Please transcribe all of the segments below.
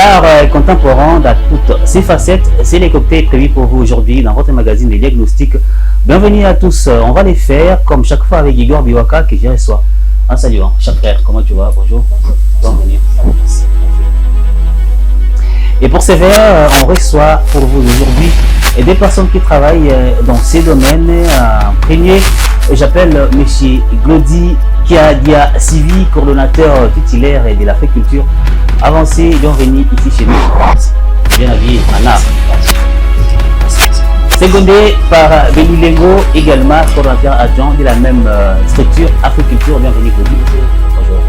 L'art contemporain dans toutes ses facettes, c'est les cocktails prévus pour vous aujourd'hui dans votre magazine des diagnostics. Bienvenue à tous, on va les faire comme chaque fois avec Igor Biwaka que j'y reçois. Un salut, cher frère, comment tu vas? Bonjour. Bienvenue. Et pour ces verres, on reçoit pour vous aujourd'hui des personnes qui travaillent dans ces domaines. Premier, j'appelle M. Glody Kiadia Sivi, coordonnateur titulaire de l'Africulture avancée, bienvenue ici chez nous. Bien habillé en art. Secondé par Benilengo, également coordonnateur adjoint de la même structure Africulture. Bienvenue Glody. Bonjour.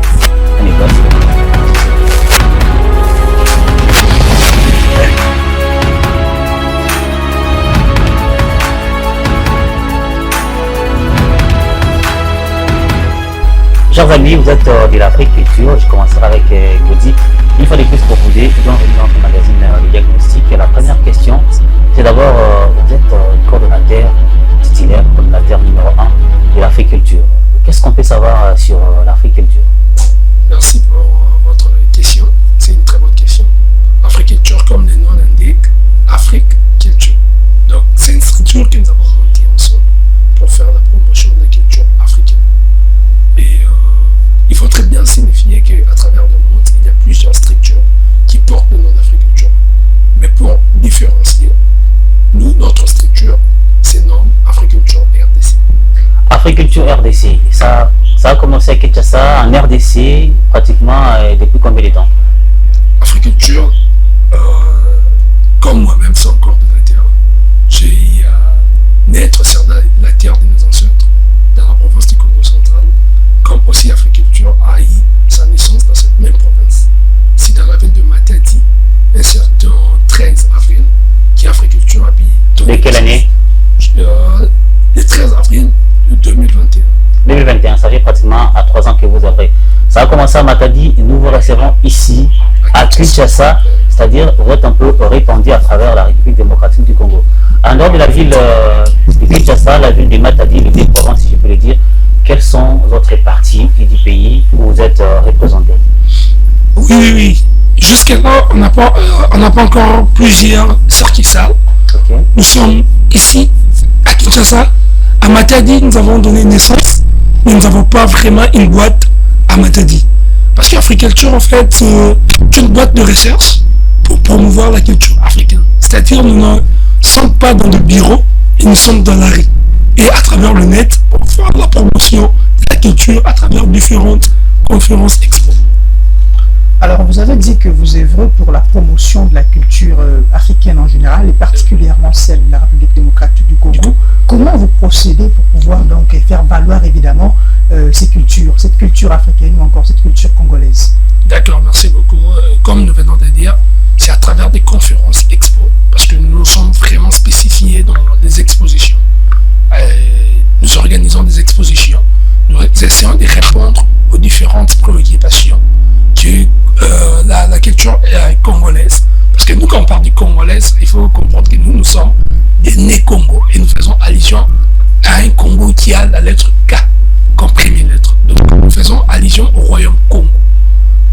Chers amis, vous êtes de l'Africulture. Je commencerai avec Glody. Une fois de plus pour vous dire, bienvenue dans le magazine Le Diagnostic. Et la première question, c'est d'abord, vous êtes coordonnateur titulaire, coordonnateur numéro 1 de l'Africulture. Qu'est-ce qu'on peut savoir sur l'Africulture? Merci pour votre question. C'est une très bonne question. L'Africulture, comme le nom l'indique, Afrique Culture. Donc, c'est une structure que nous avons montée ensemble pour faire la promotion de la culture africaine. Et il faut très bien signifier qu'à travers le monde, il y a plusieurs structures qui portent le nom d'Africulture. Mais pour différencier, nous, notre structure, c'est nom Africulture RDC. Africulture RDC, ça a commencé à Kinshasa en RDC pratiquement depuis combien de temps? Africulture, comme moi-même, son coordonnateur, j'ai naître sur la terre de nos ancêtres, dans la province du Congo central, comme aussi Africulture a eu sa naissance dans cette même province. C'est dans la ville de Matadi, un certain 13 avril, qui Africulture a pu... De quelle année? Le 13 avril 2021. 2021, ça fait pratiquement à 3 ans que vous avez. Ça a commencé à Matadi, nous vous recevons ici, à Kinshasa, c'est-à-dire vous êtes un peu répandu à travers la République démocratique du Congo. En dehors de la ville de Kinshasa, la ville de Matadi, les deux provinces, si je peux le dire, quelles sont les autres parties du pays où vous êtes représentés? Oui. Jusqu'à-là, on n'a pas encore plusieurs cercles. Okay. Nous sommes ici, à Kinshasa. À Matadi, nous avons donné naissance, mais nous n'avons pas vraiment une boîte à Matadi. Parce qu'Africulture, en fait, c'est une boîte de recherche pour promouvoir la culture africaine. C'est-à-dire, nous ne sommes pas dans le bureau, et nous sommes dans la rue. Et à travers le net, pour faire la promotion de la culture à travers différentes conférences expos. Alors, vous avez dit que vous œuvrez pour la promotion de la culture africaine en général, et particulièrement celle de la République démocratique du Congo. Comment vous procédez pour pouvoir donc faire valoir évidemment ces cultures, cette culture africaine ou encore cette culture congolaise? D'accord, merci beaucoup. Comme nous venons de dire, c'est à travers des conférences expos, parce que nous sommes vraiment spécifiés dans les expositions. Nous organisons des expositions, nous essayons de répondre aux différentes préoccupations que la culture congolaise. Parce que nous, quand on parle du congolaise, il faut comprendre que nous sommes des nés Congo et nous faisons allusion à un Congo qui a la lettre K comme première lettre. Donc nous faisons allusion au royaume Congo.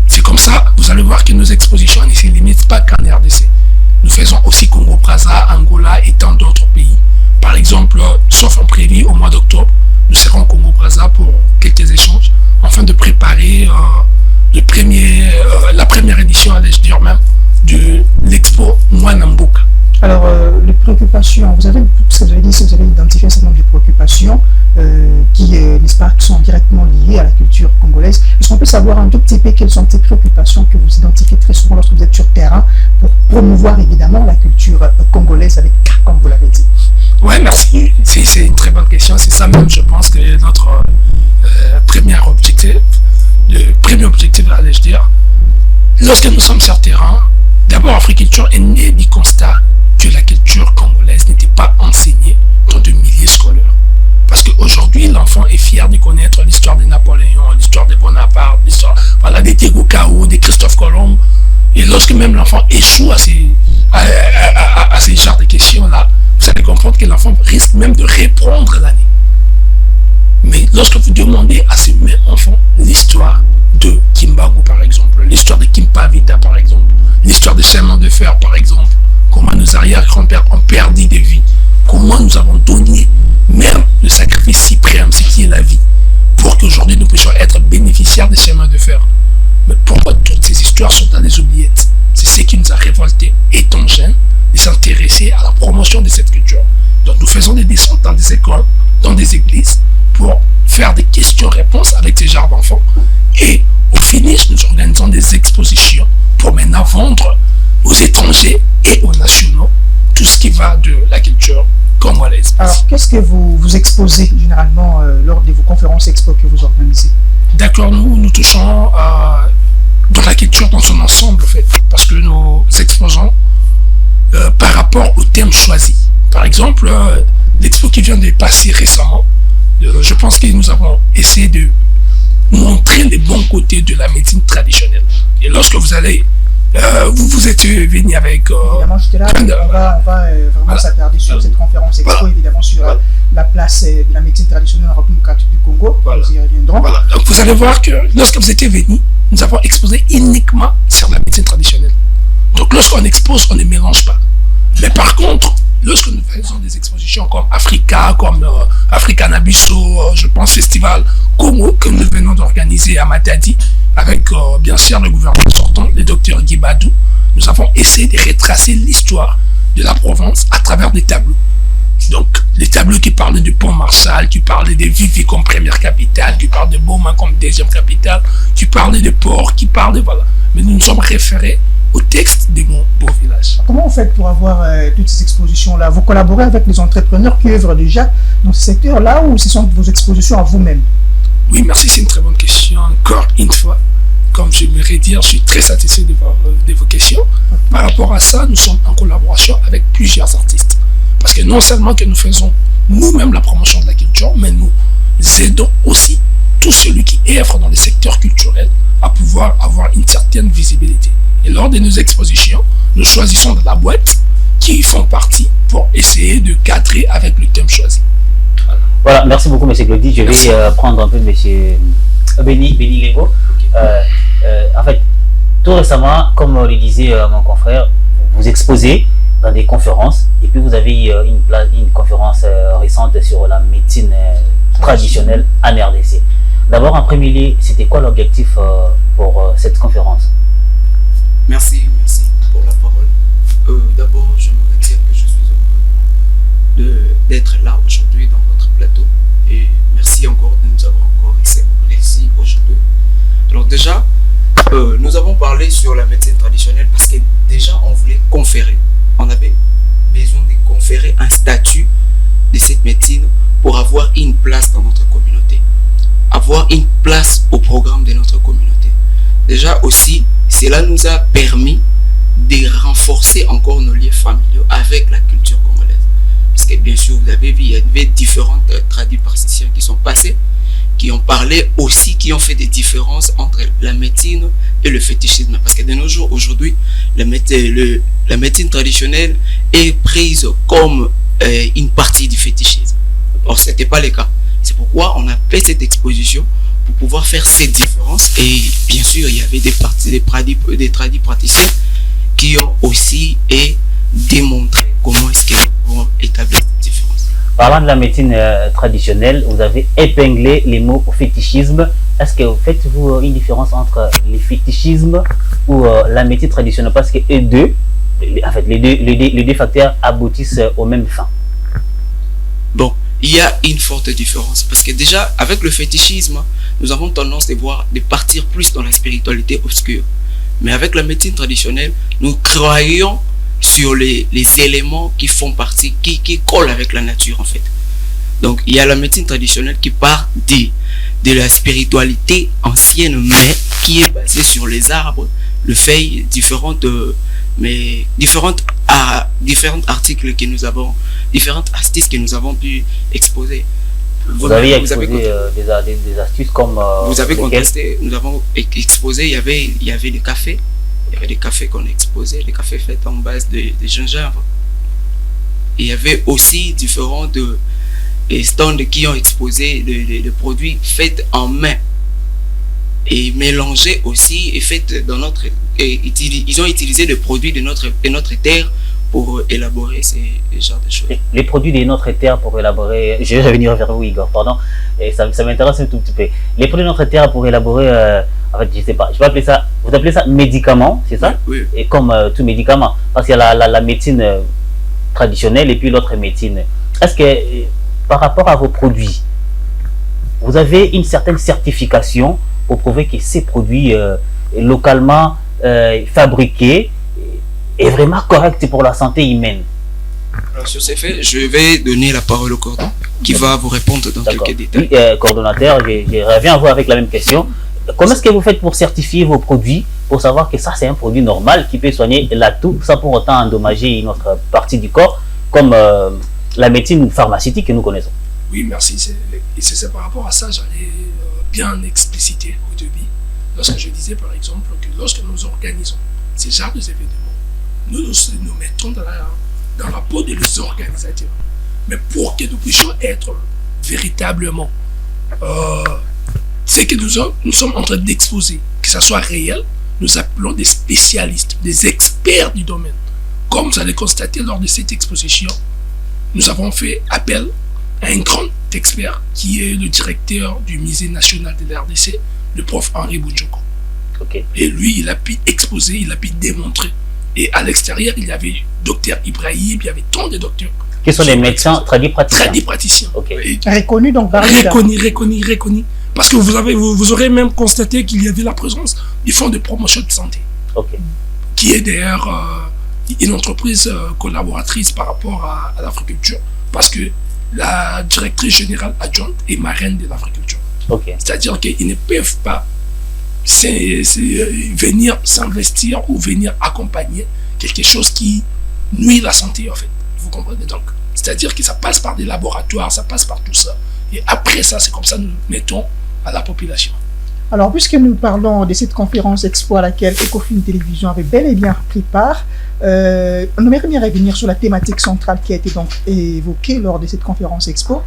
C'est comme ça, vous allez voir que nos expositions ne se limitent pas qu'en RDC. Nous faisons aussi Congo-Brazza, Angola et tant d'autres pays. Par exemple, sauf en prévu au mois d'octobre, nous serons au Congo-Brazza pour quelques échanges afin de préparer la première édition, allais-je dire même, de l'expo Mwanamboka. Alors, les préoccupations, vous avez identifié un certain nombre de préoccupations qui, n'est-ce pas, qui sont directement liées à la culture congolaise. Est-ce qu'on peut savoir un tout petit peu quelles sont ces préoccupations que vous identifiez très souvent lorsque vous êtes sur terrain pour promouvoir évidemment la culture congolaise avec K, comme vous l'avez dit? Oui, merci. C'est une très bonne question. C'est ça même, je pense, que notre premier objectif, allais-je dire, lorsque nous sommes sur terrain, d'abord, Africulture est née du constat que la culture congolaise n'était pas enseignée dans de milieux scolaires. Parce qu'aujourd'hui, l'enfant est fier de connaître l'histoire de Napoléon, l'histoire de Bonaparte, l'histoire des Diego Cao, de Christophe Colomb. Et lorsque même l'enfant échoue à ces genres de questions-là, vous allez comprendre que l'enfant risque même de reprendre l'année. Mais lorsque vous demandez à ces mêmes enfants l'histoire de Kimbagu, par exemple, l'histoire de Kimpavita, par exemple, l'histoire des chemins de fer, par exemple, comment nos arrière-grands-pères ont perdu des vies, comment nous avons donné même le sacrifice suprême, ce qui est la vie, pour qu'aujourd'hui nous puissions être bénéficiaires des chemins de fer. Mais pourquoi toutes ces histoires sont dans les oubliettes? C'est ce qui nous a révoltés, étant jeunes, de s'intéresser à la promotion de cette culture. Donc nous faisons des descentes dans des écoles, dans des églises, pour faire des questions-réponses avec ces genres d'enfants. Et au finish, nous organisons des expositions pour maintenant vendre aux étrangers et aux nationaux tout ce qui va de la culture congolaise. Alors, qu'est-ce que vous exposez généralement lors de vos conférences expo que vous organisez? D'accord, nous touchons dans la culture dans son ensemble, en fait, parce que nous exposons par rapport au thème choisi. Par exemple, l'expo qui vient de passer récemment, je pense que nous avons essayé de montrer les bons côtés de la médecine traditionnelle. Et lorsque vous allez, vous êtes venu avec... évidemment, j'étais là, on va vraiment s'attarder sur cette conférence expo, évidemment, sur la place de la médecine traditionnelle en République démocratique du Congo. Nous y reviendrons. Voilà. Donc vous allez voir que lorsque vous étiez venu, nous avons exposé uniquement sur la médecine traditionnelle. Donc lorsqu'on expose, on ne mélange pas. Mais par contre, lorsque nous faisons des expositions comme Africa, comme African Abisso, je pense Festival Congo, que nous venons d'organiser à Matadi, avec bien sûr le gouvernement sortant, le docteur Guy Badou, nous avons essayé de retracer l'histoire de la Provence à travers des tableaux. Donc, les tableaux qui parlent du pont Marshall, qui parlent de Vivi comme première capitale, qui parlent de Boma comme deuxième capitale, qui parlent de port, qui parlent de... Voilà. Mais nous nous sommes référés au texte de mon beau village. Comment vous faites pour avoir toutes ces expositions-là? Vous collaborez avec les entrepreneurs qui œuvrent déjà dans ce secteur-là ou ce sont vos expositions à vous-même? Oui, merci, c'est une très bonne question. Encore une fois, comme j'aimerais dire, je suis très satisfait de vos questions. Par rapport à ça, nous sommes en collaboration avec plusieurs artistes. Parce que non seulement que nous faisons nous-mêmes la promotion de la culture, mais nous aidons aussi tout celui qui œuvre dans le secteur culturel à pouvoir avoir une certaine visibilité. Et lors de nos expositions, nous choisissons de la boîte qui font partie pour essayer de cadrer avec le thème choisi. Voilà, merci beaucoup, M. Glody. Je vais prendre un peu M. Béni Lengo. En fait, tout récemment, comme le disait mon confrère, vous exposez dans des conférences et puis vous avez une conférence récente sur la médecine traditionnelle en RDC. D'abord, en premier lieu, c'était quoi l'objectif pour cette conférence? Merci pour la parole. D'abord, je voudrais dire que je suis heureux d'être là aujourd'hui dans votre plateau et merci encore de nous avoir encore réussi aujourd'hui. Alors déjà, nous avons parlé sur la médecine traditionnelle parce que déjà on voulait conférer. On avait besoin de conférer un statut de cette médecine pour avoir une place dans notre communauté, avoir une place au programme de notre communauté. Déjà aussi, cela nous a permis de renforcer encore nos liens familiaux avec la culture congolaise. Parce que bien sûr, vous avez vu, il y avait différentes tradipraticiens qui sont passés, qui ont parlé aussi, qui ont fait des différences entre la médecine et le fétichisme. Parce que de nos jours, aujourd'hui, la médecine traditionnelle est prise comme une partie du fétichisme. Or, ce n'était pas le cas. C'est pourquoi on a fait cette exposition pour pouvoir faire cette différence. Et bien sûr, il y avait des tradipraticiens qui ont aussi démontré comment est-ce qu'ils vont établir cette différence. Parlant de la médecine traditionnelle, vous avez épinglé les mots fétichisme. Est-ce que faites-vous une différence entre les fétichismes ou la médecine traditionnelle? Parce que les deux facteurs aboutissent aux mêmes fins. Bon, il y a une forte différence. Parce que déjà, avec le fétichisme, nous avons tendance de partir plus dans la spiritualité obscure. Mais avec la médecine traditionnelle, nous croyons sur les éléments qui font partie, qui collent avec la nature en fait. Donc il y a la médecine traditionnelle qui part de la spiritualité ancienne, mais qui est basée sur les arbres, le feuilles, différentes articles que nous avons, différentes astuces que nous avons pu exposer. Vous avez exposé des astuces comme... vous avez contesté, nous avons exposé, il y avait des cafés. Il y avait des cafés qu'on a exposés, des cafés faits en base de gingembre. Et il y avait aussi différentes stands qui ont exposé les produits faits en main et mélangés aussi et faits dans notre... ils ont utilisé les produits de notre terre pour élaborer ces genres de choses. Les produits de notre terre pour élaborer... Je vais revenir vers vous, Igor, pardon. Et ça m'intéresse un tout petit peu. Les produits de notre terre pour élaborer... en fait, je ne sais pas. Je vais appeler ça... Vous appelez ça médicament, c'est ça? Oui. Et comme tout médicament. Parce qu'il y a la médecine traditionnelle et puis l'autre médecine. Est-ce que, par rapport à vos produits, vous avez une certaine certification pour prouver que ces produits localement fabriqués est vraiment correct pour la santé humaine? Alors, sur ces faits, je vais donner la parole au cordon qui va vous répondre dans quelques détails. Oui, coordonnateur, je reviens à vous avec la même question. Comment est-ce que vous faites pour certifier vos produits, pour savoir que ça c'est un produit normal qui peut soigner la toux sans pour autant endommager notre partie du corps, comme la médecine pharmaceutique que nous connaissons? Oui, merci. C'est par rapport à ça, j'allais bien expliciter au début, lorsque je disais par exemple que lorsque nous organisons ces genres d'événements, nous nous mettons dans la peau des organisateurs. Mais pour que nous puissions être véritablement ce que nous sommes en train d'exposer, que ça soit réel, nous appelons des spécialistes, des experts du domaine. Comme vous allez constater lors de cette exposition, nous avons fait appel à un grand expert qui est le directeur du musée national de la RDC, le prof Henri Boudjoko. Okay. Et lui, il a pu exposer, il a pu démontrer. Et à l'extérieur, il y avait docteur Ibrahim, il y avait tant de docteurs. Qui sont les médecins tradipraticiens? Tradipraticiens. Okay. Reconnus donc par reconnus. Parce que vous aurez même constaté qu'il y avait la présence du Fonds de promotion de santé. Okay. Qui est d'ailleurs une entreprise collaboratrice par rapport à l'agriculture. Parce que la directrice générale adjointe est marraine de l'agriculture. Okay. C'est-à-dire qu'ils ne peuvent pas venir s'investir ou venir accompagner quelque chose qui nuit la santé en fait. Vous comprenez donc? C'est-à-dire que ça passe par des laboratoires, ça passe par tout ça. Et après ça, c'est comme ça que nous mettons à la population. Alors, puisque nous parlons de cette conférence expo à laquelle Ecofin Télévision avait bel et bien pris part, on aimerait bien revenir sur la thématique centrale qui a été donc évoquée lors de cette conférence expo.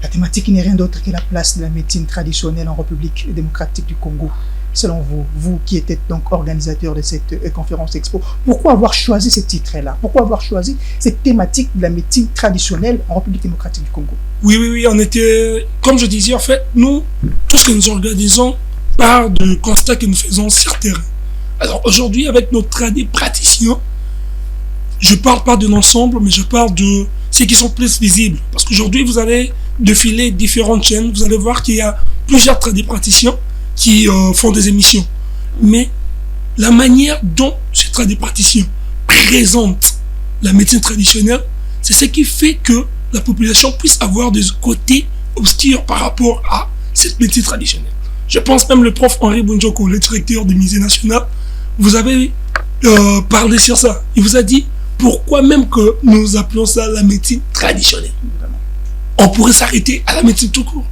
La thématique n'est rien d'autre que la place de la médecine traditionnelle en République démocratique du Congo. Selon vous, vous qui êtes donc organisateur de cette conférence expo, pourquoi avoir choisi ce titre-là? Pourquoi avoir choisi cette thématique de la médecine traditionnelle en République démocratique du Congo? Oui, on était, comme je disais, en fait, nous, tout ce que nous organisons part du constat que nous faisons sur terrain. Alors aujourd'hui, avec nos praticiens, je ne parle pas de l'ensemble, mais je parle de ceux qui sont plus visibles. Parce qu'aujourd'hui, vous allez défiler différentes chaînes, vous allez voir qu'il y a plusieurs praticiens qui font des émissions. Mais la manière dont ces praticiens présentent la médecine traditionnelle, c'est ce qui fait que la population puisse avoir des côtés obscurs par rapport à cette médecine traditionnelle. Je pense même le prof Henri Boudjoko, le directeur du musée national, vous avez parlé sur ça. Il vous a dit pourquoi même que nous appelons ça la médecine traditionnelle. On pourrait s'arrêter à la médecine tout court.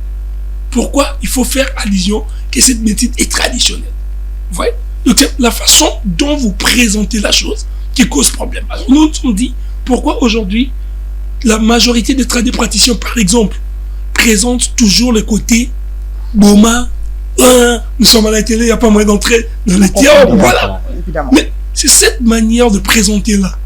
Pourquoi il faut faire allusion que cette médecine est traditionnelle? Vous voyez? Donc c'est la façon dont vous présentez la chose qui cause problème. Alors nous nous sommes dit pourquoi aujourd'hui la majorité des praticiens, par exemple, présentent toujours le côté Boma, nous sommes à la télé, il n'y a pas moyen d'entrer dans les termes. Voilà. Évidemment. Mais c'est cette manière de présenter là.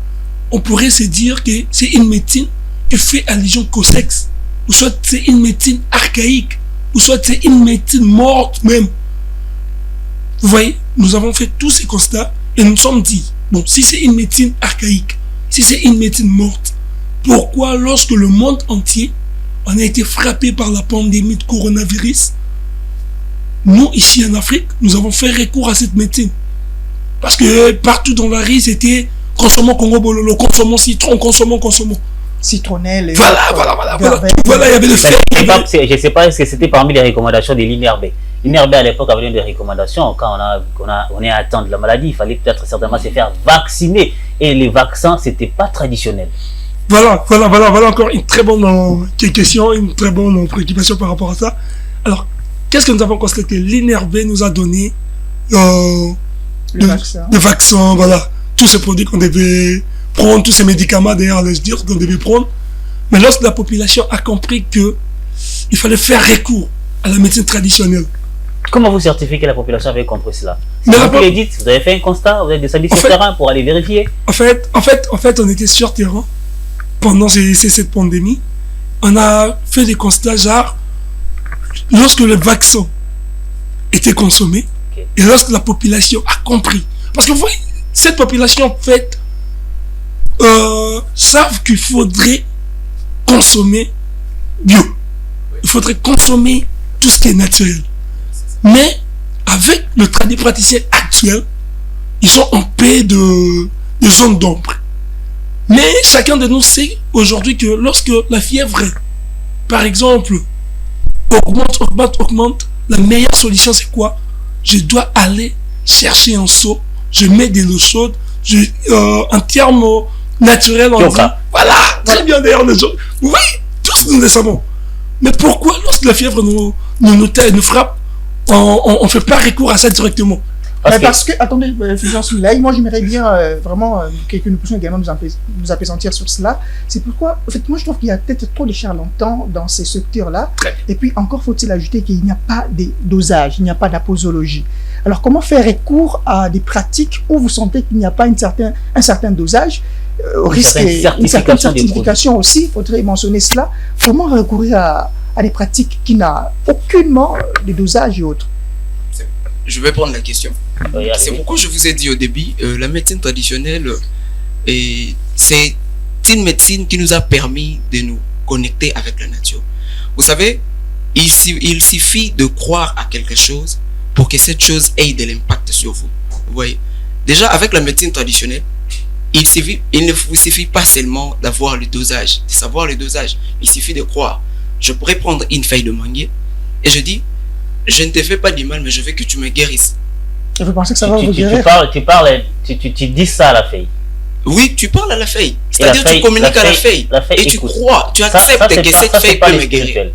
On pourrait se dire que c'est une médecine qui fait allusion qu'au sexe, ou soit c'est une médecine archaïque, ou soit c'est une médecine morte même. Vous voyez, nous avons fait tous ces constats et nous nous sommes dit, bon, si c'est une médecine archaïque, si c'est une médecine morte, pourquoi lorsque le monde entier on a été frappé par la pandémie de coronavirus, nous ici en Afrique, nous avons fait recours à cette médecine? Parce que partout dans la rue, c'était consommons Congo Bololo, consommons citron, consommons. Citronnelle. Voilà, il y avait le fait. Je ne sais pas si c'était parmi les recommandations de l'INRB. L'INRB à l'époque avait des recommandations. Quand on est atteint de la maladie, il fallait peut-être certainement se faire vacciner. Et les vaccins, ce n'était pas traditionnel. Voilà encore une très bonne question, une très bonne préoccupation par rapport à ça. Alors, qu'est-ce que nous avons constaté? L'INRB nous a donné le vaccin, voilà, tous ces produits qu'on devait prendre, tous ces médicaments d'ailleurs, allais-je dire, qu'on devait prendre. Mais lorsque la population a compris que il fallait faire recours à la médecine traditionnelle. Comment vous certifiez que la population avait compris cela? Mais Vous l'édites, vous avez fait un constat, vous avez descendu sur le terrain pour aller vérifier. En fait, on était sur terrain pendant cette pandémie. On a fait des constats, genre, lorsque le vaccin était consommé, et lorsque la population a compris. Parce que vous voyez, cette population, en fait, savent qu'il faudrait consommer bio. Il faudrait consommer tout ce qui est naturel. Mais avec le praticien actuel, ils sont en paix de zones d'ombre. Mais chacun de nous sait aujourd'hui que lorsque la fièvre, par exemple, augmente, la meilleure solution c'est quoi? Je dois aller chercher un seau, je mets de l'eau chaude, en termes naturels, on dit, voilà, très bien d'ailleurs, oui, tous nous le savons. Mais pourquoi lorsque la fièvre nous frappe, on ne fait pas recours à ça directement? Parce que, attendez, là, moi j'aimerais bien vraiment que nous puissions également nous apaisantir sur cela. C'est pourquoi, en fait, moi je trouve qu'il y a peut-être trop de charlatans dans ces secteurs-là. Et puis encore faut-il ajouter qu'il n'y a pas de dosage, il n'y a pas d'aposologie. Alors comment faire recours à des pratiques où vous sentez qu'il n'y a pas un certain dosage, au risque d'une certaine certification aussi, il faudrait mentionner cela. Comment recourir à des pratiques qui n'ont aucunement de dosage et autres? Je vais prendre la question. C'est pourquoi je vous ai dit au début, la médecine traditionnelle, c'est une médecine qui nous a permis de nous connecter avec la nature. Vous savez, il suffit de croire à quelque chose pour que cette chose ait de l'impact sur vous. Vous voyez, déjà avec la médecine traditionnelle, il ne vous suffit pas seulement d'avoir le dosage, de savoir le dosage. Il suffit de croire. Je pourrais prendre une feuille de manguier et je dis, je ne te fais pas du mal, mais je veux que tu me guérisses. Et vous pensez que ça va vous guérir? Tu dis ça à la feuille. Oui, tu parles à la feuille. C'est-à-dire tu communiques à la feuille. Et tu crois, tu acceptes que cette feuille peut me guérir.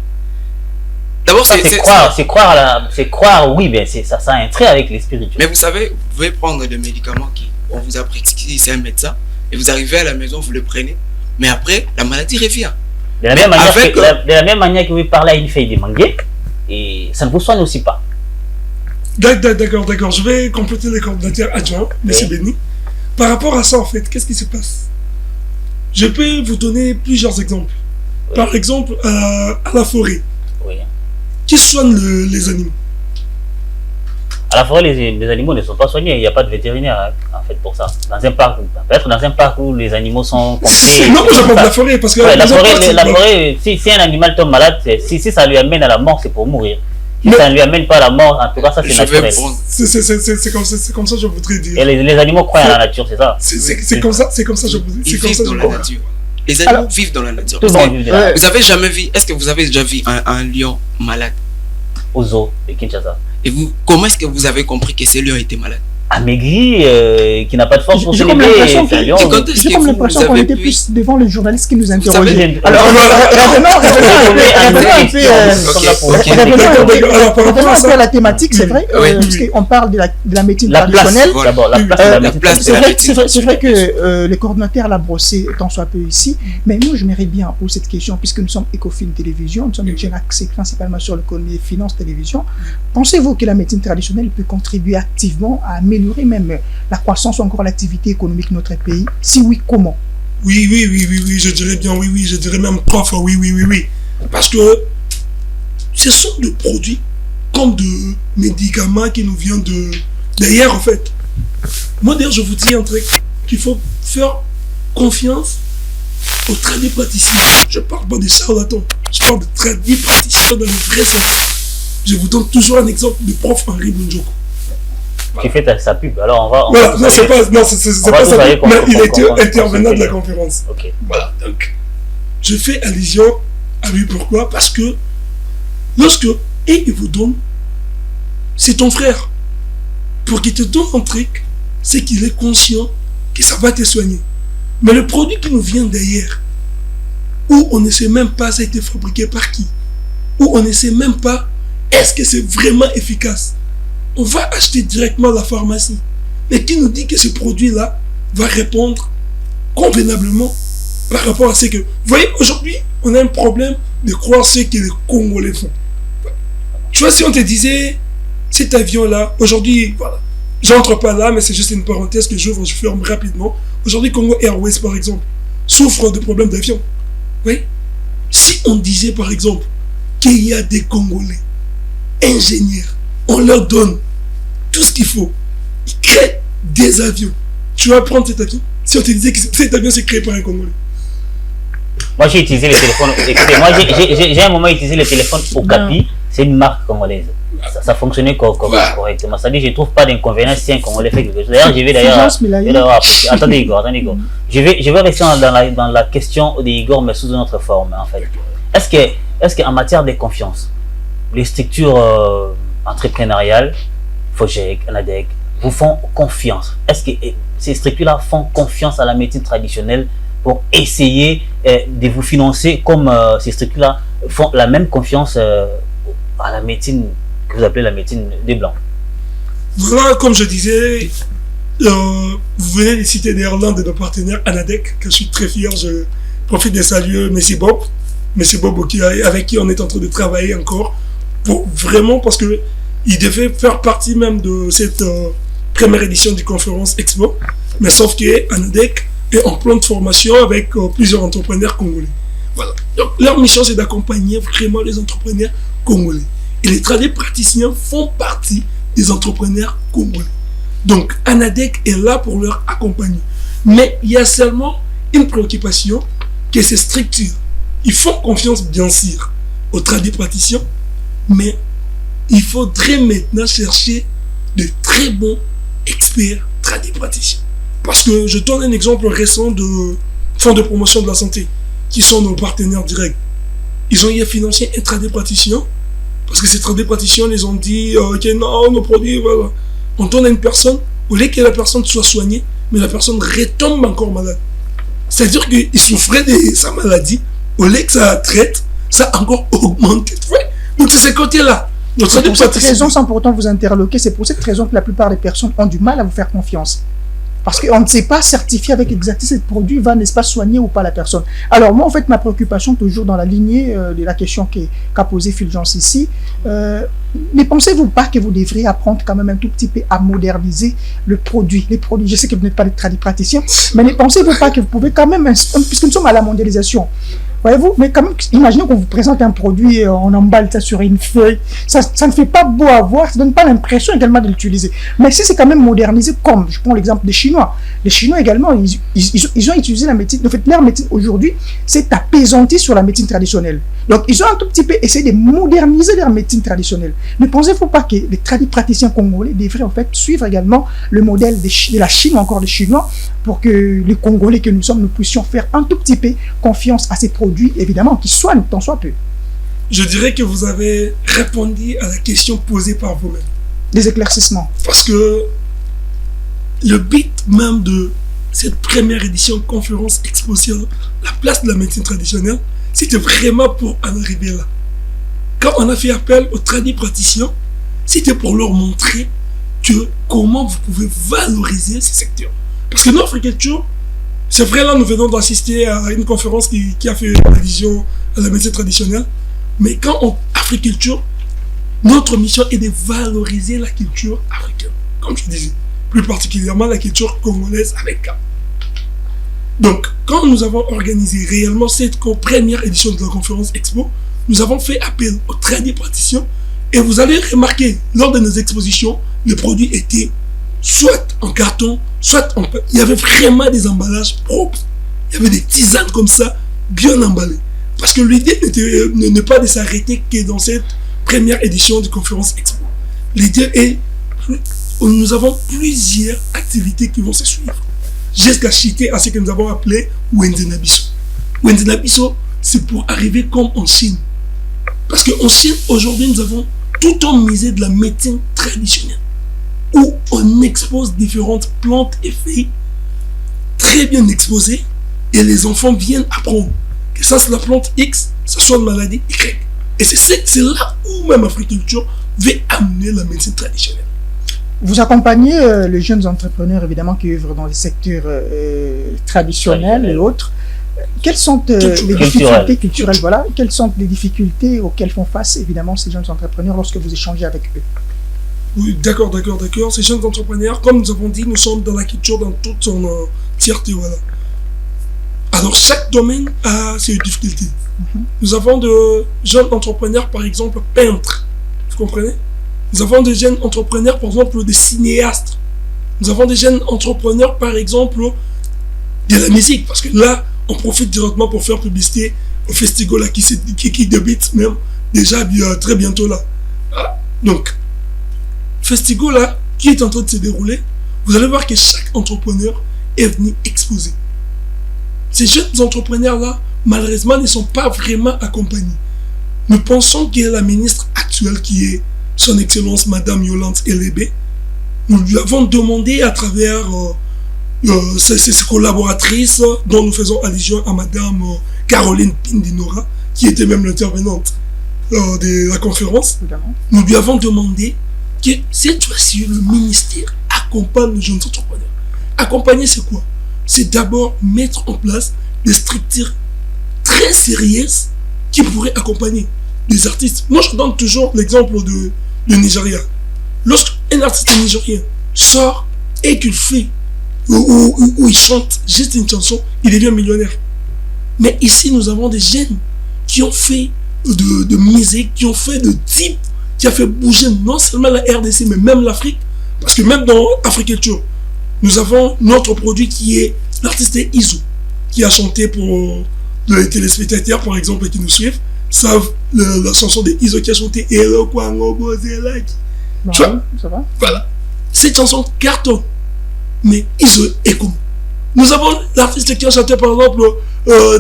D'abord, c'est croire, oui, mais ça a un trait avec les spirituels. Mais vous savez, vous pouvez prendre des médicaments on vous a prescrit, c'est un médecin, et vous arrivez à la maison, vous le prenez, mais après, la maladie revient. De la même manière que vous parlez à une feuille de manguier, et ça ne vous soigne aussi pas. D'accord. Je vais compléter les coordinateurs adjoints, M. Béni. Par rapport à ça, en fait, qu'est-ce qui se passe? Je peux vous donner plusieurs exemples. Oui. Par exemple, à la forêt. Oui. Qui soigne les animaux? À la forêt, les animaux ne sont pas soignés. Il n'y a pas de vétérinaire, hein, en fait, pour ça. Dans un parc, peut-être dans un parc où les animaux sont comptés. Non, je parle de la forêt, parce que la forêt, si un animal tombe malade, si ça lui amène à la mort, c'est pour mourir. Si ça ne lui amène pas à la mort, en tout cas, ça c'est naturel. C'est comme ça que je voudrais dire. Et les animaux croient à la nature, c'est ça? C'est comme ça que je voudrais dire. Ils vivent dans la nature. Les animaux vivent dans la nature. Vous avez jamais vu, est-ce que vous avez déjà vu un lion malade? Au zoo de Kinshasa. Et comment est-ce que vous avez compris que ce lion était malade? Maigri, qui n'a pas de force pour se lever. J'ai comme l'impression qu'on était plus devant le journaliste qui nous interrogeait. Alors, revenons un peu à la thématique, c'est vrai, puisqu'on parle de la médecine traditionnelle. C'est vrai que le coordonnateur l'a brossé tant soit peu ici, mais moi je m'aimerais bien poser cette question, puisque nous sommes Ecofin Télévision, nous sommes une chaîne axée principalement sur l'économie et finance télévision. Pensez-vous que la médecine traditionnelle peut contribuer activement à améliorer même la croissance ou encore l'activité économique de notre pays? Si oui, comment? Oui, je dirais bien oui, je dirais même 3 fois oui. Parce que ce sont des produits comme de médicaments qui nous viennent d'ailleurs en fait. Moi d'ailleurs je vous dis un truc, qu'il faut faire confiance aux tradipraticiens. Je parle pas des charlatans, je parle de tradipraticiens dans le vrai sens. Je vous donne toujours un exemple du prof Henri Bunjoko. Qui fait sa pub. Alors non, c'est pas ça. Mais il était intervenant de la conférence. Okay. Voilà, donc je fais allusion à lui. Pourquoi? Parce que lorsque il vous donne, c'est ton frère. Pour qu'il te donne un truc, c'est qu'il est conscient que ça va te soigner. Mais le produit qui nous vient derrière, où on ne sait même pas ça a été fabriqué par qui, où on ne sait même pas est-ce que c'est vraiment efficace. On va acheter directement à la pharmacie. Mais qui nous dit que ce produit-là va répondre convenablement par rapport à ce que... Vous voyez, aujourd'hui, on a un problème de croire ce que les Congolais font. Tu vois, si on te disait, cet avion-là, aujourd'hui, voilà, j'entre pas là, mais c'est juste une parenthèse que j'ouvre, je ferme rapidement. Aujourd'hui, Congo Airways, par exemple, souffre de problèmes d'avion. Oui. Si on disait, par exemple, qu'il y a des Congolais ingénieurs, on leur donne tout ce qu'il faut, ils créent des avions. Tu vas prendre cet avion? Si on te disait que cet avion s'est créé par un Congolais. Moi, j'ai utilisé le téléphone. Écoutez, moi, j'ai un moment utilisé le téléphone Okapi. C'est une marque congolaise. Ça fonctionnait correctement. C'est-à-dire que je ne trouve pas d'inconvénient si un Congolais fait quelque chose. D'ailleurs, je vais d'ailleurs. Attendez, Igor. Je vais rester dans la question d'Igor, mais sous une autre forme, en fait. Est-ce qu'en matière de confiance, les structures entrepreneuriales, FOGEC, ANADEC, vous font confiance? Est-ce que ces structures-là font confiance à la médecine traditionnelle pour essayer de vous financer comme ces structures-là font la même confiance à la médecine que vous appelez la médecine des Blancs? Voilà, comme je disais, vous venez de citer l'un de nos partenaires, ANADEC, que je suis très fier. Je profite de saluer M. Bob, avec qui on est en train de travailler encore, pour vraiment, parce qu'il devait faire partie même de cette première édition du conférence Expo, mais sauf que ANADEC est en plan de formation avec plusieurs entrepreneurs congolais. Voilà. Donc leur mission, c'est d'accompagner vraiment les entrepreneurs congolais. Et les praticiens font partie des entrepreneurs congolais. Donc ANADEC est là pour leur accompagner. Mais il y a seulement une préoccupation, que ces structures, ils font confiance bien sûr aux praticiens, mais il faudrait maintenant chercher de très bons experts praticiens. Parce que je donne un exemple récent de fonds de promotion de la santé, qui sont nos partenaires directs. Ils ont eu à financer un praticien, parce que ces praticiens les ont dit que non, nos produits, voilà. On donne à une personne, au lieu que la personne soit soignée, mais la personne retombe encore malade. C'est-à-dire qu'il souffrait de sa maladie, au lieu que ça traite, ça a encore augmenté. Donc c'est ce côté-là. C'est pour cette raison, sans pour autant vous interloquer, c'est pour cette raison que la plupart des personnes ont du mal à vous faire confiance. Parce qu'on ne sait pas certifier avec exactitude si ce produit va, n'est-ce pas, soigner ou pas la personne. Alors moi, en fait, ma préoccupation, toujours dans la lignée de la question qu'a posée Fulgence ici, ne pensez-vous pas que vous devriez apprendre quand même un tout petit peu à moderniser le produit, les produits? Je sais que vous n'êtes pas des praticiens, mais ne pensez-vous pas que vous pouvez quand même, puisque nous sommes à la mondialisation, voyez-vous, mais quand même, imaginez qu'on vous présente un produit, on emballe ça sur une feuille, ça ne fait pas beau à voir, ça ne donne pas l'impression également de l'utiliser. Mais si c'est quand même modernisé, comme, je prends l'exemple des Chinois. Les Chinois également, ils ont utilisé la médecine, en fait, leur médecine aujourd'hui, c'est apaisanti sur la médecine traditionnelle. Donc, ils ont un tout petit peu essayé de moderniser leur médecine traditionnelle. Ne pensez-vous pas que les praticiens congolais devraient en fait suivre également le modèle de la Chine ou encore des Chinois pour que les Congolais que nous sommes, nous puissions faire un tout petit peu confiance à ces produits, évidemment, qui soignent tant soit peu? Je dirais que vous avez répondu à la question posée par vous-même. Des éclaircissements. Parce que le but même de cette première édition conférence Expo sur la place de la médecine traditionnelle, c'était vraiment pour en arriver là. Quand on a fait appel aux praticiens, c'était pour leur montrer comment vous pouvez valoriser ces secteurs. Parce que notre Africulture, c'est vrai, là nous venons d'assister à une conférence qui a fait allusion à la médecine traditionnelle, mais quand on Africulture, notre mission est de valoriser la culture africaine, comme je disais, plus particulièrement la culture congolaise avec K. Donc, quand nous avons organisé réellement cette première édition de la conférence Expo, nous avons fait appel aux praticiens et vous allez remarquer, lors de nos expositions, les produits étaient soit en carton, soit en... Il y avait vraiment des emballages propres. Il y avait des tisanes comme ça, bien emballées. Parce que l'idée n'est pas de s'arrêter que dans cette première édition de conférence Expo. L'idée est... Nous avons plusieurs activités qui vont se suivre. Jusqu'à citer à ce que nous avons appelé Wenzenabiso. Wenzenabiso, c'est pour arriver comme en Chine. Parce qu'en Chine, aujourd'hui, nous avons tout en misé de la médecine traditionnelle, où on expose différentes plantes et feuilles très bien exposées, et les enfants viennent apprendre que ça c'est la plante X, ça soit une maladie Y. Et c'est là où même Africulture veut amener la médecine traditionnelle. Vous accompagnez les jeunes entrepreneurs, évidemment, qui œuvrent dans les secteurs traditionnels et autres. Quelles sont les difficultés culturelles, voilà, quelles sont les difficultés auxquelles font face évidemment ces jeunes entrepreneurs lorsque vous échangez avec eux? Oui, d'accord. Ces jeunes entrepreneurs, comme nous avons dit, nous sommes dans la culture dans toute son entièreté, voilà. Alors, chaque domaine a ses difficultés. Nous avons de jeunes entrepreneurs, par exemple, peintres. Vous comprenez? Nous avons des jeunes entrepreneurs, par exemple, des cinéastes. Nous avons des jeunes entrepreneurs, par exemple, de la musique. Parce que là, on profite directement pour faire publicité au festival là, qui débute même déjà très bientôt là. Donc, festival là, qui est en train de se dérouler, vous allez voir que chaque entrepreneur est venu exposer. Ces jeunes entrepreneurs-là, malheureusement, ne sont pas vraiment accompagnés. Nous pensons que la ministre actuelle, qui est son Excellence Madame Yolande Elébé, nous lui avons demandé à travers ses collaboratrices, dont nous faisons allusion à Madame Caroline Pindinora, qui était même l'intervenante de la conférence. Nous lui avons demandé que cette fois-ci, le ministère accompagne les jeunes entrepreneurs. Accompagner, c'est quoi? C'est d'abord mettre en place des structures très sérieuses qui pourraient accompagner des artistes. Moi, je donne toujours l'exemple de Nigeria. Lorsqu'un artiste nigérien sort et qu'il fait ou il chante juste une chanson, il devient millionnaire. Mais ici, nous avons des jeunes qui ont fait de musique, qui ont fait de type, qui a fait bouger non seulement la RDC, mais même l'Afrique. Parce que même dans Africulture, nous avons notre produit qui est l'artiste Izo, qui a chanté pour les téléspectateurs, par exemple, qui nous suivent, savent la chanson de Izo qui a chanté Ero Kwango Bozelaki. Ça va. Voilà. Cette chanson cartonne. Mais Izo est comme. Nous avons l'artiste qui a chanté, par exemple,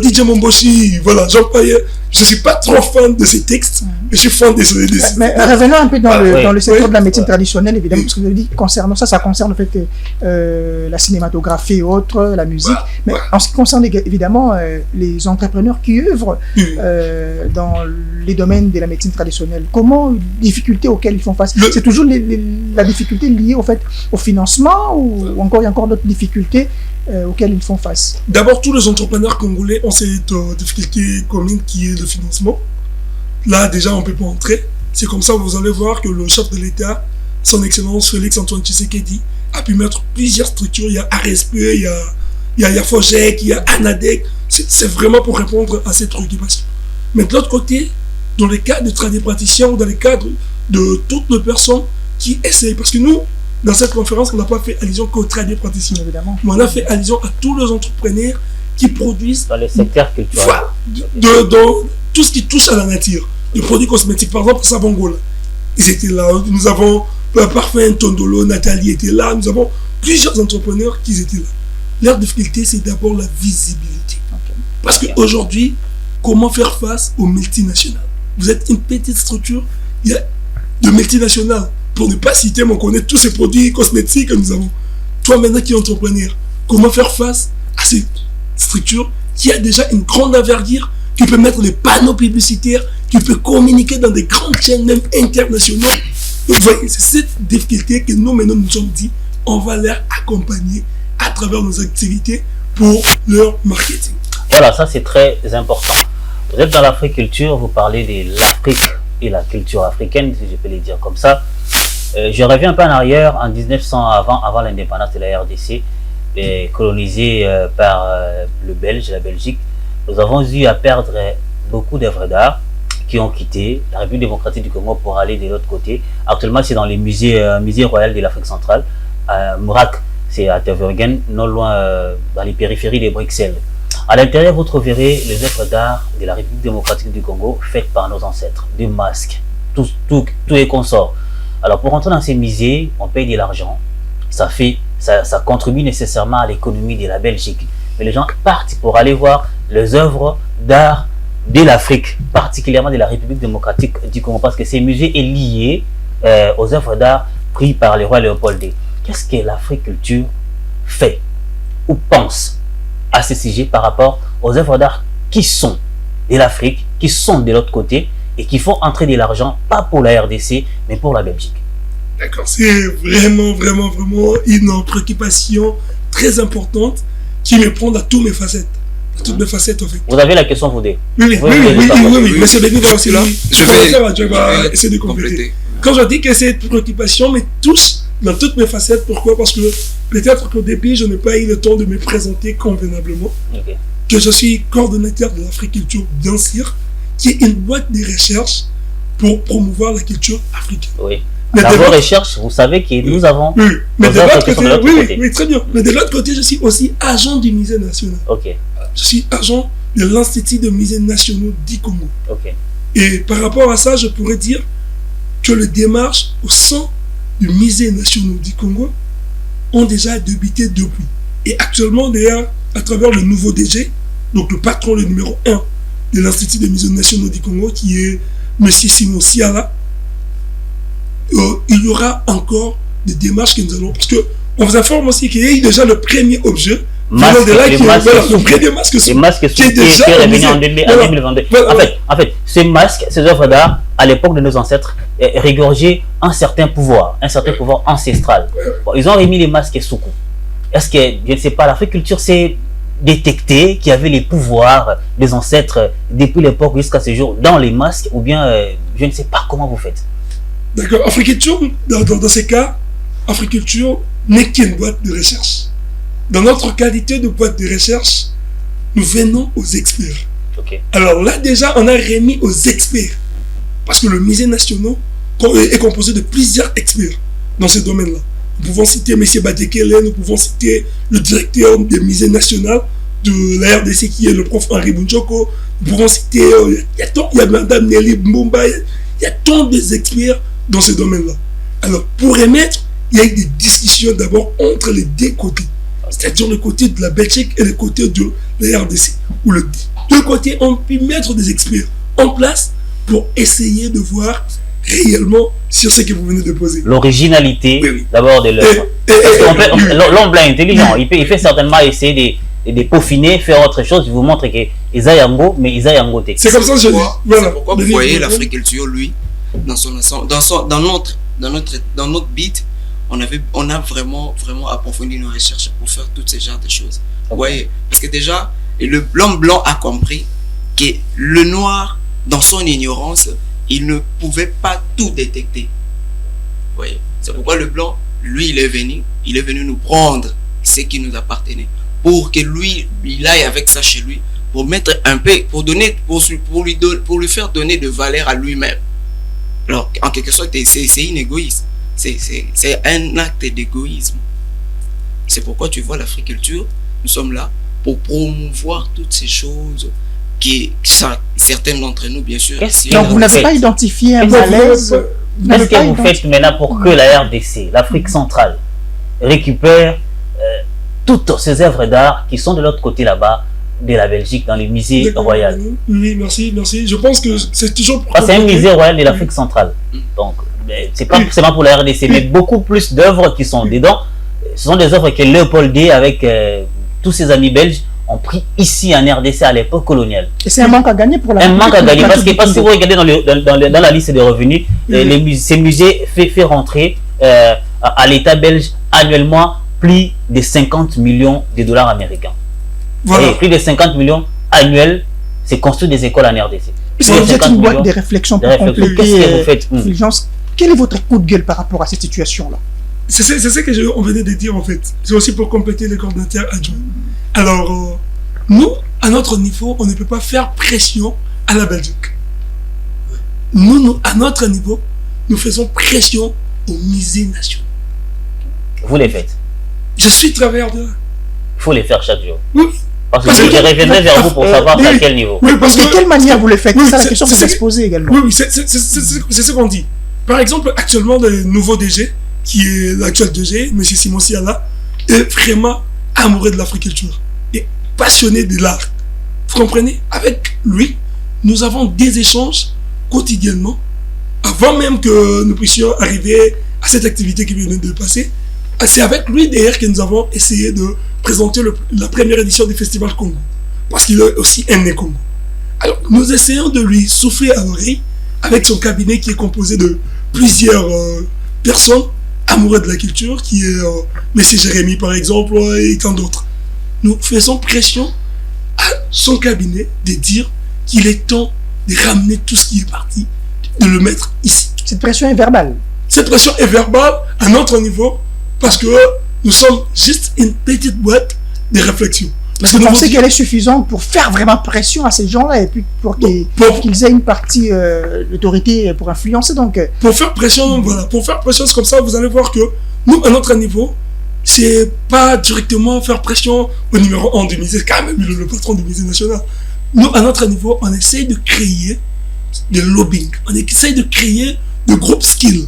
DJ Momboshi. Voilà, je ne suis pas trop fan de ses textes, mais je suis fan des. Mais revenons un peu dans le secteur de la médecine traditionnelle, évidemment, parce que vous avez dit concernant ça concerne en fait la cinématographie et autres, la musique. Mais en ce qui concerne évidemment les entrepreneurs qui œuvrent dans les domaines de la médecine traditionnelle, comment difficultés auxquelles ils font face? C'est toujours la difficulté liée au fait au financement ou encore il y a encore d'autres difficultés auxquelles ils font face? D'abord, tous les entrepreneurs congolais ont cette difficulté commune qui est le financement. Là, déjà, on ne peut pas entrer. C'est comme ça que vous allez voir que le chef de l'État, son Excellence Félix Antoine Tshisekedi, a pu mettre plusieurs structures. Il y a RSP, il y a FOGEC, il y a ANADEC. C'est vraiment pour répondre à cette préoccupation. Mais de l'autre côté, dans les cas de tradipraticiens ou dans les cadres de toutes les personnes qui essayent, parce que nous, dans cette conférence, on n'a pas fait allusion qu'aux tradipraticiens, évidemment. Mais on a fait allusion à tous les entrepreneurs qui produisent dans le secteur culturel. Dans tout ce qui touche à la nature. Les produits cosmétiques, par exemple, Savongola. Ils étaient là. Nous avons Parfum Tondolo, Nathalie était là. Nous avons plusieurs entrepreneurs qui étaient là. Leur difficulté, c'est d'abord la visibilité. Parce qu'aujourd'hui, comment faire face aux multinationales? Vous êtes une petite structure, il y a de multinationales. Pour ne pas citer, mais on connaît tous ces produits cosmétiques que nous avons. Toi, maintenant qui es entrepreneur, comment faire face à cette structure qui a déjà une grande envergure, qui peut mettre les panneaux publicitaires, qui peut communiquer dans des grandes chaînes, même internationales? Donc, vous voyez, c'est cette difficulté que nous, maintenant, nous sommes dit, on va les accompagner à travers nos activités pour leur marketing. Voilà, ça c'est très important. Vous êtes dans l'Africulture, vous parlez de l'Afrique et la culture africaine, si je peux le dire comme ça. Je reviens un peu en arrière, en 1900, avant l'indépendance de la RDC, colonisée par le Belge, la Belgique, nous avons eu à perdre beaucoup d'œuvres d'art qui ont quitté la République démocratique du Congo pour aller de l'autre côté. Actuellement, c'est dans les musées royaux de l'Afrique centrale. Mourak, c'est à Tervuren, non loin dans les périphéries de Bruxelles. À l'intérieur, vous trouverez les œuvres d'art de la République démocratique du Congo faites par nos ancêtres, des masques, tout est consort. Alors pour entrer dans ces musées, on paye de l'argent, ça contribue nécessairement à l'économie de la Belgique. Mais les gens partent pour aller voir les œuvres d'art de l'Afrique, particulièrement de la République démocratique du Congo, parce que ces musées est lié aux œuvres d'art prises par le roi Léopold II. Qu'est-ce que l'Africulture fait ou pense à ce sujet par rapport aux œuvres d'art qui sont de l'Afrique, qui sont de l'autre côté et qui font entrer de l'argent, pas pour la RDC, mais pour la Belgique? D'accord, c'est vraiment une préoccupation très importante qui me prend à toutes mes facettes. toutes mes facettes en fait. Vous avez la question, vous deux. Oui, Monsieur Béni va aussi là. Je vais essayer de compléter. Quand je dis que cette préoccupation me touche dans toutes mes facettes, pourquoi? Parce que peut-être qu'au début, je n'ai pas eu le temps de me présenter convenablement. Ok. Que je suis coordonnateur de l'Africulture bien sûr, qui est une boîte de recherche pour promouvoir la culture africaine. Oui. Mais Dans de vos l'autre- recherches, vous savez que nous avons. Oui, mais nos de œuvres l'autre qui sont de côté, l'autre côté. oui, très bien. Mais de l'autre côté, je suis aussi agent du musée national. Ok, Je suis agent de l'Institut des musées nationaux du Congo. ok. Et par rapport à ça, je pourrais dire que les démarches au sein du musée national du Congo ont déjà débuté depuis. Et actuellement, d'ailleurs, à travers le nouveau DG, donc le patron, le numéro 1 de l'Institut des musées nationaux du Congo, qui est M. Simon Siala, il y aura encore des démarches que nous allons... Parce qu'on vous informe aussi qu'il y a eu déjà le premier objet. Masque, venant de là, les qui est- masques voilà, le soufflés. premier masque Les soufflé, masques qui est déjà qui est au revenu musée. en Voilà. 2022. Voilà. En fait, ces masques, ces œuvres d'art, à l'époque de nos ancêtres, régorgeaient un certain pouvoir ancestral. Bon, ils ont remis les masques sous coup. Est-ce que, je ne sais pas, l'Africulture s'est détectée qu'il y avait les pouvoirs des ancêtres depuis l'époque jusqu'à ce jour dans les masques, ou bien je ne sais pas comment vous faites. D'accord. Africulture, dans ces cas, Africulture n'est qu'une boîte de recherche. Dans notre qualité de boîte de recherche, nous venons aux experts. Ok. Alors là, déjà, on a remis aux experts. Parce que le musée national est composé de plusieurs experts dans ce domaine-là. Nous pouvons citer M. Badekele, nous pouvons citer le directeur des musées nationaux de la RDC qui est le prof Henri Bunjoko. Nous pouvons citer, il y a Mme Nelly Mbumba, il y a tant d'experts dans ce domaine-là. Alors, pour émettre, il y a eu des discussions d'abord entre les deux côtés. C'est-à-dire le côté de la Belgique et le côté de la RDC. Où les deux côtés ont pu mettre des experts en place pour essayer de voir réellement sur ce que vous venez de poser. L'originalité, Oui. d'abord, de l'œuvre. L'homme blanc intelligent, il fait certainement essayer de peaufiner, faire autre chose. Je vous montre que Isayango, mais Isayango T. C'est comme ça que je dis. C'est pourquoi vous voyez l'Africulture, lui, dans son ensemble, dans notre beat, on a vraiment approfondi nos recherches pour faire tous ces genres de choses. Vous voyez, parce que déjà, l'homme blanc a compris que le noir, dans son ignorance, il ne pouvait pas tout détecter. Vous voyez, c'est pourquoi le blanc, lui, il est venu nous prendre ce qui nous appartenait, pour que lui, il aille avec ça chez lui, pour mettre un peu, pour lui faire donner de valeur à lui-même. Alors, en quelque sorte, c'est une égoïsme. C'est un acte d'égoïsme. C'est pourquoi tu vois l'Africulture, nous sommes là pour promouvoir toutes ces choses qui, certaines d'entre nous, bien sûr. Donc vous n'avez pas identifié un malaise. Qu'est-ce que vous faites maintenant pour que la RDC, l'Afrique centrale, récupère toutes ces œuvres d'art qui sont de l'autre côté là-bas, de la Belgique, dans les musées royaux? Oui, merci. Je pense que c'est toujours... C'est un musée royal de l'Afrique centrale. Donc, c'est pas forcément pour la RDC, mais beaucoup plus d'œuvres qui sont dedans. Ce sont des œuvres que Léopold D, avec tous ses amis belges, ont pris ici en RDC à l'époque coloniale. Et c'est un manque à gagner pour la... Un manque à gagner, parce que si vous regardez dans la liste des revenus, ces musées fait rentrer à l'État belge annuellement plus de 50 millions de dollars américains. Voilà. Et plus de 50 millions annuels, c'est construire des écoles en RDC. Vous êtes une boîte de réflexion pour compléter. Qu'est-ce que vous faites? Fulgence, quel est votre coup de gueule par rapport à cette situation-là? C'est ce que on venait de dire en fait. C'est aussi pour compléter les coordinateurs adjoints. Alors, nous, à notre niveau, on ne peut pas faire pression à la Belgique. Nous, à notre niveau, nous faisons pression au musée national. Vous les faites. Je suis travailleur de là. Il faut les faire chaque jour. Oui. Parce que je reviendrai vers vous pour savoir à quel niveau. Oui, parce De quelle manière vous le faites? Oui, C'est ça la question qu'on va se poser également. Oui, c'est ce qu'on dit. Par exemple, actuellement, le nouveau DG, qui est l'actuel DG, M. Simon Siala, est vraiment amoureux de l'Africulture et passionné de l'art. Vous comprenez? Avec lui, nous avons des échanges quotidiennement, avant même que nous puissions arriver à cette activité qui vient de passer. C'est avec lui d'ailleurs que nous avons essayé de présenter la première édition du Festival Congo, parce qu'il est aussi un né Congo. Alors, nous essayons de lui souffler à l'oreille avec son cabinet qui est composé de plusieurs personnes amoureux de la culture, qui est M. Jérémy par exemple et tant d'autres. Nous faisons pression à son cabinet de dire qu'il est temps de ramener tout ce qui est parti, de le mettre ici. Cette pression est verbale. Cette pression est verbale à notre niveau parce que nous sommes juste une petite boîte de réflexion. Parce que vous pensez qu'elle est suffisante pour faire vraiment pression à ces gens-là et puis pour qu'ils aient une partie d'autorité pour influencer donc. Pour faire pression, voilà, pour faire pression, c'est comme ça, vous allez voir que nous, à notre niveau, c'est pas directement faire pression au numéro 1 du musée, quand même le patron du musée national. Nous, à notre niveau, on essaye de créer des lobbying, on essaye de créer de groupes skills,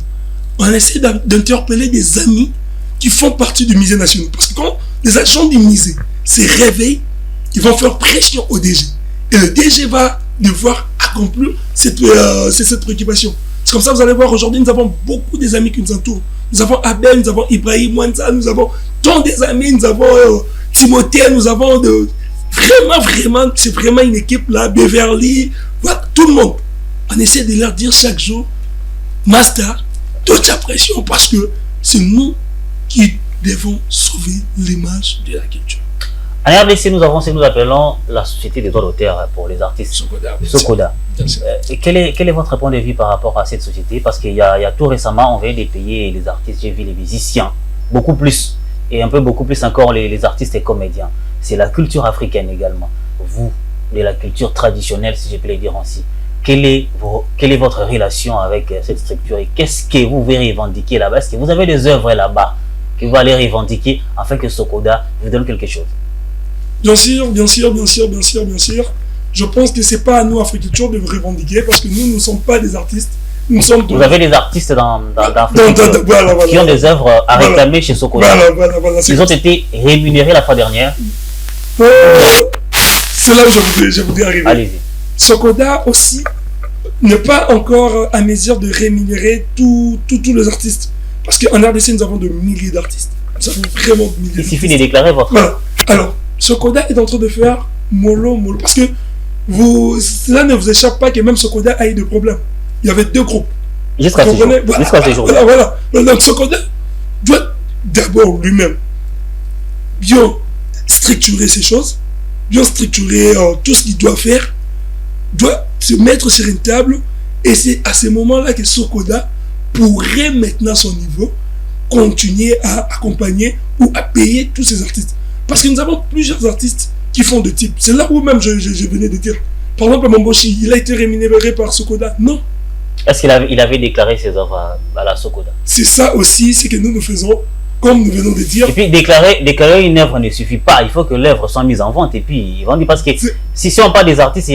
on essaie d'interpeller des amis qui font partie du musée national. Parce que quand les agents du musée se réveillent, ils vont faire pression au DG. Et le DG va devoir accomplir cette préoccupation. C'est comme ça, vous allez voir, aujourd'hui, nous avons beaucoup des amis qui nous entourent. Nous avons Abel, nous avons Ibrahim Wanza, nous avons tant des amis, nous avons Timothée, nous avons vraiment, c'est vraiment une équipe là, Beverly, voilà, tout le monde. On essaie de leur dire chaque jour, Master, toute la pression parce que c'est nous qui devons sauver l'image de la culture. En RDC, nous avons ce que nous appelons la Société des droits d'auteur pour les artistes. Socoda. Et quel est votre point de vue par rapport à cette société? Parce qu'il y a tout récemment, on venait de payer les artistes, j'ai vu les musiciens, beaucoup plus, et beaucoup plus encore les artistes et comédiens. C'est la culture africaine également. Vous, de la culture traditionnelle, si je peux le dire ainsi. Quelle est votre relation avec cette structure et qu'est-ce que vous voulez revendiquer là-bas? Est-ce que vous avez des œuvres là-bas que vous allez revendiquer afin que Socoda vous donne quelque chose? Bien sûr. Je pense que c'est pas à nous, Africulture, de vous revendiquer parce que nous ne sommes pas des artistes. Vous avez des artistes dans Africulture qui ont des œuvres à réclamer chez Socoda. Ils ont été rémunérés la fois dernière. C'est là où je voudrais arriver. Allez-y. Socoda aussi n'est pas encore à mesure de rémunérer tous les artistes. Parce qu'en RDC, nous avons de milliers d'artistes. Nous avons vraiment de milliers d'artistes. Il suffit de déclarer votre... Voilà. Alors, Socoda est en train de faire mollo. Parce que cela ne vous échappe pas que même Socoda a eu des problèmes. Il y avait deux groupes. Jusqu'à ce jour. Voilà. Donc Socoda doit d'abord lui-même bien structurer ces choses, bien structurer tout ce qu'il doit faire, doit se mettre sur une table et c'est à ce moment-là que Socoda pourrait maintenant à son niveau continuer à accompagner ou à payer tous ces artistes. Parce que nous avons plusieurs artistes qui font de type. C'est là où même je venais de dire. Par exemple, Mamboshi, il a été rémunéré par Socoda. Non. Est-ce qu'il avait déclaré ses œuvres à la Socoda? C'est ça aussi, c'est que nous faisons, comme nous venons de dire. Et puis déclarer une œuvre ne suffit pas. Il faut que l'œuvre soit mise en vente. Et puis, ils vont dire parce que si on parle des artistes,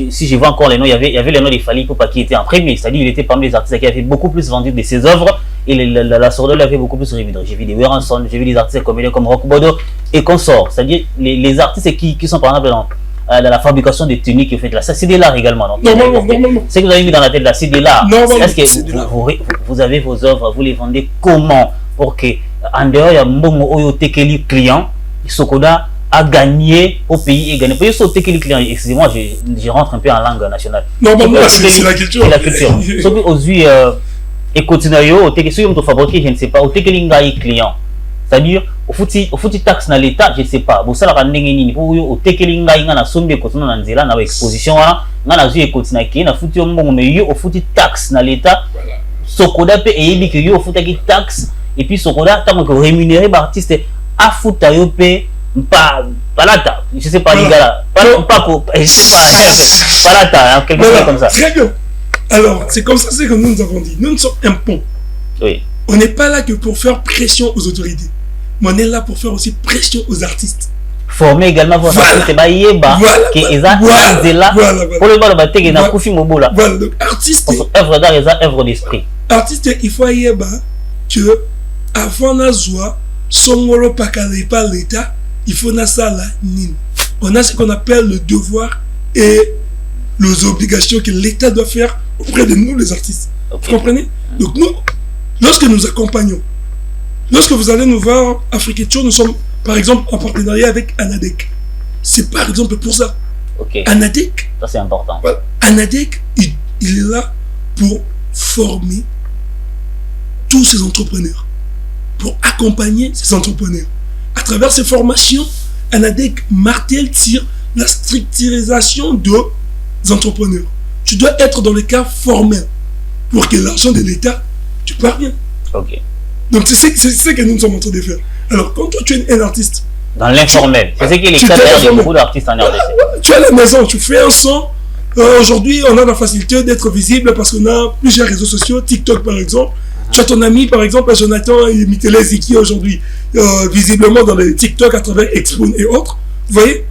si je vois encore les noms, il y avait le nom de Fally Ipupa qui était en premier. C'est-à-dire qu'il était parmi les artistes qui avaient beaucoup plus vendu de ses œuvres. Et la Socoda l'avait beaucoup plus rémunéré. J'ai vu des Weranson, j'ai vu des artistes comédiens comme Rock Bodo et consorts. C'est-à-dire les artistes qui sont par exemple dans la fabrication des tuniques que vous faites là. Ça, c'est de l'art également. Normalement. C'est que vous avez mis dans la tête là, c'est de l'art. Est-ce que vous avez vos œuvres, vous les vendez comment pour que en dehors, il y a Mbongo Oyo Tekeli client, Socoda a gagné au pays et gagné. Pour ce Tekeli client, excusez-moi, je rentre un peu en langue nationale. Normalement, c'est la culture. C'est la culture. Sauf aujourd'hui, et continuer au Tekeli, on fabriquer, je ne sais pas, au Tekeli client. C'est-à-dire, au fouti taxe dans l'État, je ne sais pas. Vous savez, au Tekeli na sombe continue dans nzela na exposition na zu continue qui na fouti Mbongo mais au fouti taxe dans l'État. Socoda peut aider que yo fouti taxe. Et puis Socoda, tant que rémunéré par artiste, à foutre pas lata, je sais pas les gars là, je sais pas lata, quelque chose comme ça. Très bien. Alors, c'est comme ça que nous avons dit. Nous sommes un pont. Oui. On n'est pas là que pour faire pression aux autorités, mais on est là pour faire aussi pression aux artistes. Former également vos artistes, qui est là pour le bal bâtir na kufi mobola. Voilà, donc artiste. Œuvre d'art et œuvre d'esprit. Artiste, il faut y que avant la joie, Songolo Pakale par l'État, il faut na ça là, on a ce qu'on appelle le devoir et les obligations que l'État doit faire auprès de nous les artistes. Okay. Vous comprenez? Donc nous, lorsque nous accompagnons, lorsque vous allez nous voir Africulture, nous sommes par exemple en partenariat avec Anadec. C'est par exemple pour ça. Okay. Anadec. Ça c'est important. Voilà. Anadec, il est là pour former tous ces entrepreneurs, pour accompagner ces entrepreneurs. À travers ces formations, Anadec martèle sur la structurisation des entrepreneurs. Tu dois être dans le cas formel pour que l'argent de l'État, tu parviens. Ok. Donc c'est ce que nous sommes en train de faire. Alors quand toi tu es un artiste, dans l'informel, c'est ce qui est les cas d'ailleurs de beaucoup d'artistes en RDC. Tu es à la maison, tu fais un son. Aujourd'hui, on a la facilité d'être visible parce qu'on a plusieurs réseaux sociaux, TikTok par exemple. Tu as ton ami, par exemple, Jonathan Mitelezi qui est aujourd'hui visiblement dans les TikTok à travers Expo et autres. Vous voyez,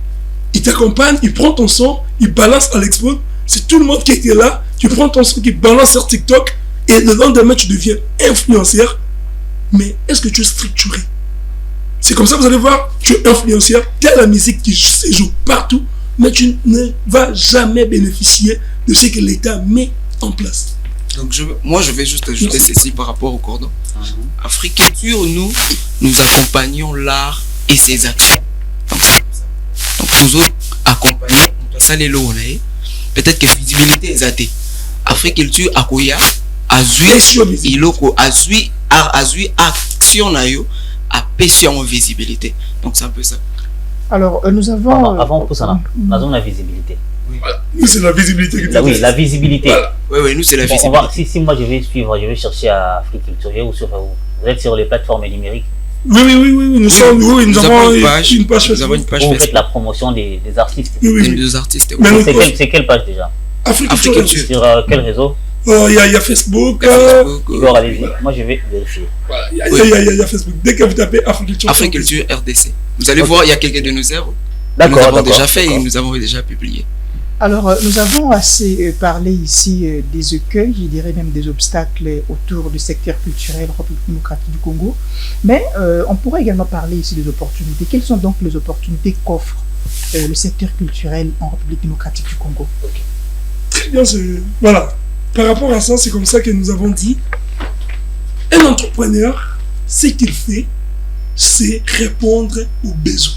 il t'accompagne, il prend ton son, il balance à l'Expo. C'est tout le monde qui était là. Tu prends ton son qui balance sur TikTok et le lendemain, tu deviens influenceur. Mais est-ce que tu es structuré? C'est comme ça, vous allez voir, tu es influenceur, tu as la musique qui se joue partout, mais tu ne vas jamais bénéficier de ce que l'État met en place. Donc moi, je vais juste ajouter ceci par rapport au cordon. Afrique Culture, nous accompagnons l'art et ses actions. Donc nous autres accompagnons, ça les lots, peut-être que visibilité est athée. Afrique Culture, Akoya, Azui, Iloko, Azui, action nayo. À pêcher en visibilité. Donc c'est un peu ça. Alors nous avons... Avant pour ça, nous avons la visibilité. Oui. Voilà. Nous c'est la visibilité que oui, la visibilité. Voilà. Oui, nous c'est la visibilité. Si moi je vais suivre, je vais chercher à Afrique Culture ou sur vous êtes sur les plateformes numériques. Oui, nous avons une page Facebook. Vous faites la promotion des artistes. Des artistes. C'est quelle page déjà? Afrique Culture. Sur quel réseau? Il y a Facebook. Igor, allez-y. Moi, je vais vérifier. Voilà, il y a Facebook. Dès que vous tapez Afrique Culture RDC. Vous allez voir, il y a quelques de nos œuvres. D'accord. Nous avons déjà fait et nous avons déjà publié. Alors, nous avons assez parlé ici des écueils, je dirais même des obstacles autour du secteur culturel en République démocratique du Congo. Mais on pourrait également parler ici des opportunités. Quelles sont donc les opportunités qu'offre le secteur culturel en République démocratique du Congo? Très bien, voilà. Par rapport à ça, c'est comme ça que nous avons dit, un entrepreneur, ce qu'il fait, c'est répondre aux besoins.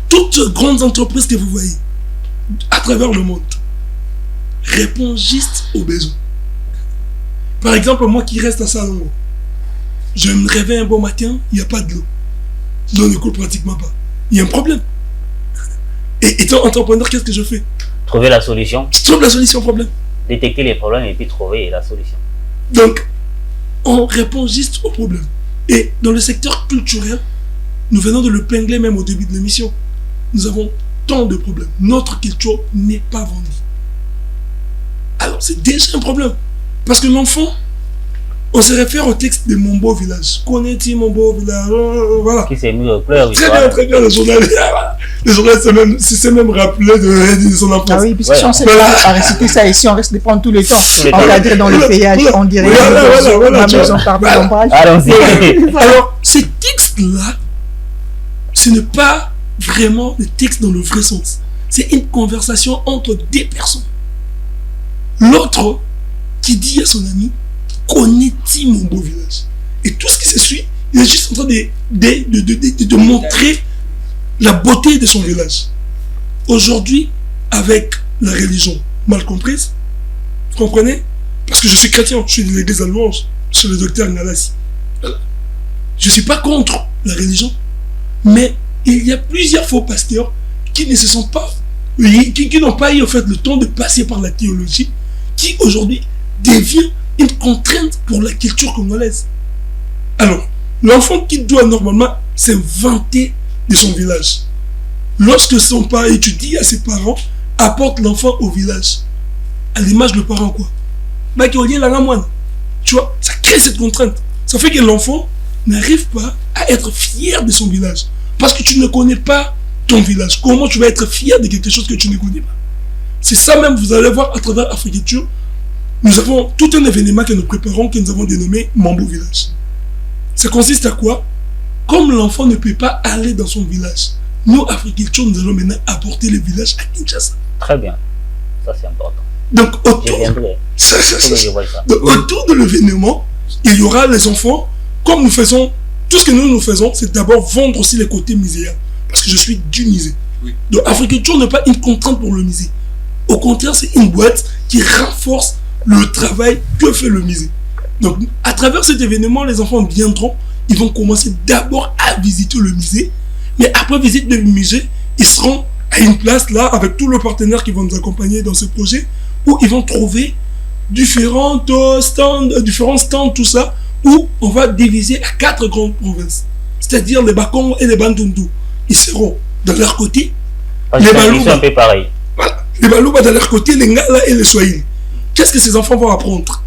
Toutes grandes entreprises que vous voyez à travers le monde répondent juste aux besoins. Par exemple, moi qui reste à Salongo, je me réveille un bon matin, il n'y a pas de l'eau. L'eau ne coule pratiquement pas. Il y a un problème. Et étant entrepreneur, qu'est-ce que je fais? Trouver la solution. Je trouve la solution au problème. Détecter les problèmes et puis trouver la solution. Donc, on répond juste au problème. Et dans le secteur culturel, nous venons de le pingler même au début de l'émission. Nous avons tant de problèmes. Notre culture n'est pas vendue. Alors, c'est déjà un problème. Parce que l'enfant, on se réfère au texte de Mon Beau Village. Connais-tu Mon Beau Village? Voilà. Qui s'est mis au pleurs. Très bien, le journaliste. Le journaliste s'est même rappelé de son enfance. Ah oui, puisque si on sait pas à réciter ça ici, on risque de prendre tout le temps. Encadré dans le feuillage, on dirait ma maison par l'ombrage. Alors, ces textes-là, ce n'est pas vraiment le texte dans le vrai sens. C'est une conversation entre deux personnes. L'autre qui dit à son ami, connais-tu Mon Beau Village? Et tout ce qui se suit, il est juste en train de montrer la beauté de son village. Aujourd'hui, avec la religion mal comprise, vous comprenez? Parce que je suis chrétien, je suis de l'église à Louange, je suis le docteur Ngalassi. Voilà. Je ne suis pas contre la religion, mais il y a plusieurs faux pasteurs qui ne se sont pas, qui n'ont pas eu en fait le temps de passer par la théologie, qui aujourd'hui devient une contrainte pour la culture congolaise. Alors, l'enfant qui doit normalement s'inventer de son village, lorsque son père étudie à ses parents, apporte l'enfant au village. À l'image de parent quoi? Tu vois, ça crée cette contrainte. Ça fait que l'enfant n'arrive pas à être fier de son village. Parce que tu ne connais pas ton village. Comment tu vas être fier de quelque chose que tu ne connais pas? C'est ça même, vous allez voir à travers Afrique Culture. Nous avons tout un événement que nous préparons, que nous avons dénommé Mon Beau Village. Ça consiste à quoi? Comme l'enfant ne peut pas aller dans son village, nous, Afrique Culture, nous allons maintenant apporter le village à Kinshasa. Très bien. Ça, c'est important. Donc, autour de l'événement, il y aura les enfants. Comme nous faisons, tout ce que nous faisons, c'est d'abord vendre aussi les côtés muséens. Parce que je suis du musée. Oui. Donc, Afrique Culture n'est pas une contrainte pour le musée. Au contraire, c'est une boîte qui renforce le travail que fait le musée. Donc, à travers cet événement, les enfants viendront, ils vont commencer d'abord à visiter le musée, mais après visite du musée, ils seront à une place là, avec tous les partenaires qui vont nous accompagner dans ce projet, où ils vont trouver différents stands, tout ça, où on va diviser à 4 grandes provinces. C'est-à-dire les Bakongo et les Bandundu. Ils seront de leur côté. Les Balouba, un peu pareil. voilà, les Balouba de leur côté, les Ngala et les Swahili. Qu'est-ce que ces enfants vont apprendre?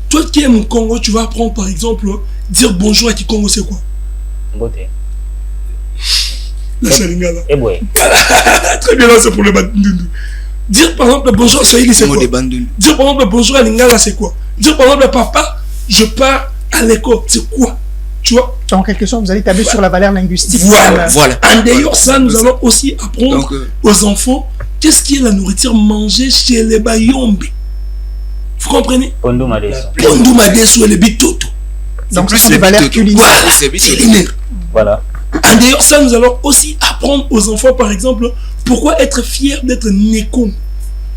Toi qui aimes au Congo, tu vas apprendre par exemple, dire bonjour à Kikongo, c'est quoi? Beauté. La Salingala. Et ouais. Très bien, là c'est pour les Bandundu. Dire par exemple bonjour à Swahili, c'est quoi? Dire par exemple bonjour à Lingala, c'est quoi? Dire par exemple papa, je pars à l'école, c'est quoi? Tu vois? En quelque sorte, vous allez tabler sur la valeur linguistique. Voilà. En d'ailleurs, ça, nous allons aussi apprendre aux enfants qu'est-ce qui est la nourriture mangée chez les Bayombe. Vous comprenez? Pondo Madeso. Pondo Madeso et les Bitoto. Donc, ce sont des valeurs culinaires. Voilà, culinaires. Voilà. En d'ailleurs, ça, nous allons aussi apprendre aux enfants, par exemple, pourquoi être fier d'être né Congo.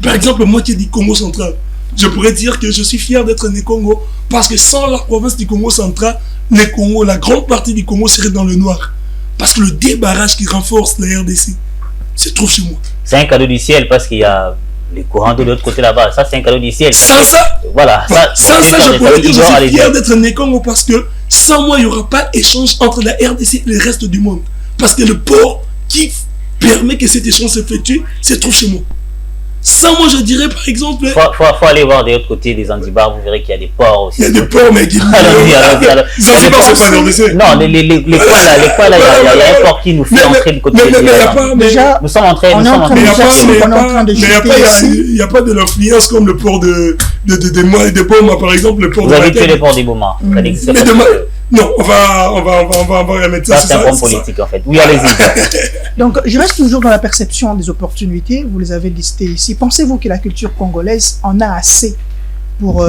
Par exemple, moi qui dis Congo central, je pourrais dire que je suis fier d'être né Congo parce que sans la province du Congo central, les Congo, la grande partie du Congo serait dans le noir. Parce que le débarrage qui renforce la RDC se trouve chez moi. C'est un cadeau du ciel parce qu'il y a les courants de l'autre côté là-bas. Ça, c'est un cadeau du ciel. Sans ça, voilà. Sans ça, je pourrais dire que je suis fier d'être né Congo parce que sans moi, il n'y aura pas d'échange entre la RDC et le reste du monde. Parce que le port qui permet que cet échange s'effectue se trouve chez moi. Sans moi, je dirais par exemple. Faut aller voir de l'autre côté des Zanzibar, vous verrez qu'il y a des ports aussi. Il y a des ports, mais qui. Zanzibar, c'est pas RDC. Non, les poids là, il y a un port qui nous fait entrer du côté de l'Iran. Nous sommes entrés. Mais il n'y a pas de l'influence comme le port de Boma, par exemple, le port de. Vous avez tué le port de Boma. Non, on va remettre ça. C'est un point politique en fait. Oui, allez-y. Donc, je reste toujours dans la perception des opportunités. Vous les avez listées ici. Pensez-vous que la culture congolaise en a assez pour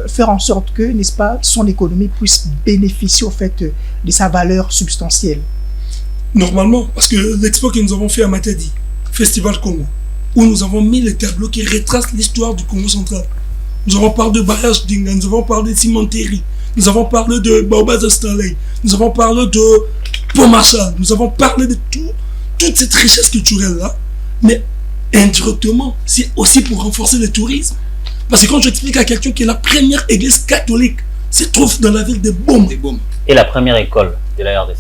faire en sorte que, n'est-ce pas, son économie puisse bénéficier au fait de sa valeur substantielle? Normalement, parce que l'expo que nous avons fait à Matadi, Festival Congo, où nous avons mis les tableaux qui retracent l'histoire du Congo central. Nous avons parlé de barrage d'Inga, nous avons parlé de cimenterie. Nous avons parlé de Baobab de Stanley, nous avons parlé de Pont Marshall, nous avons parlé de toute cette richesse culturelle-là, mais indirectement, c'est aussi pour renforcer le tourisme. Parce que quand je explique à quelqu'un que la première église catholique se trouve dans la ville de Boma. Et la première école de la RDC.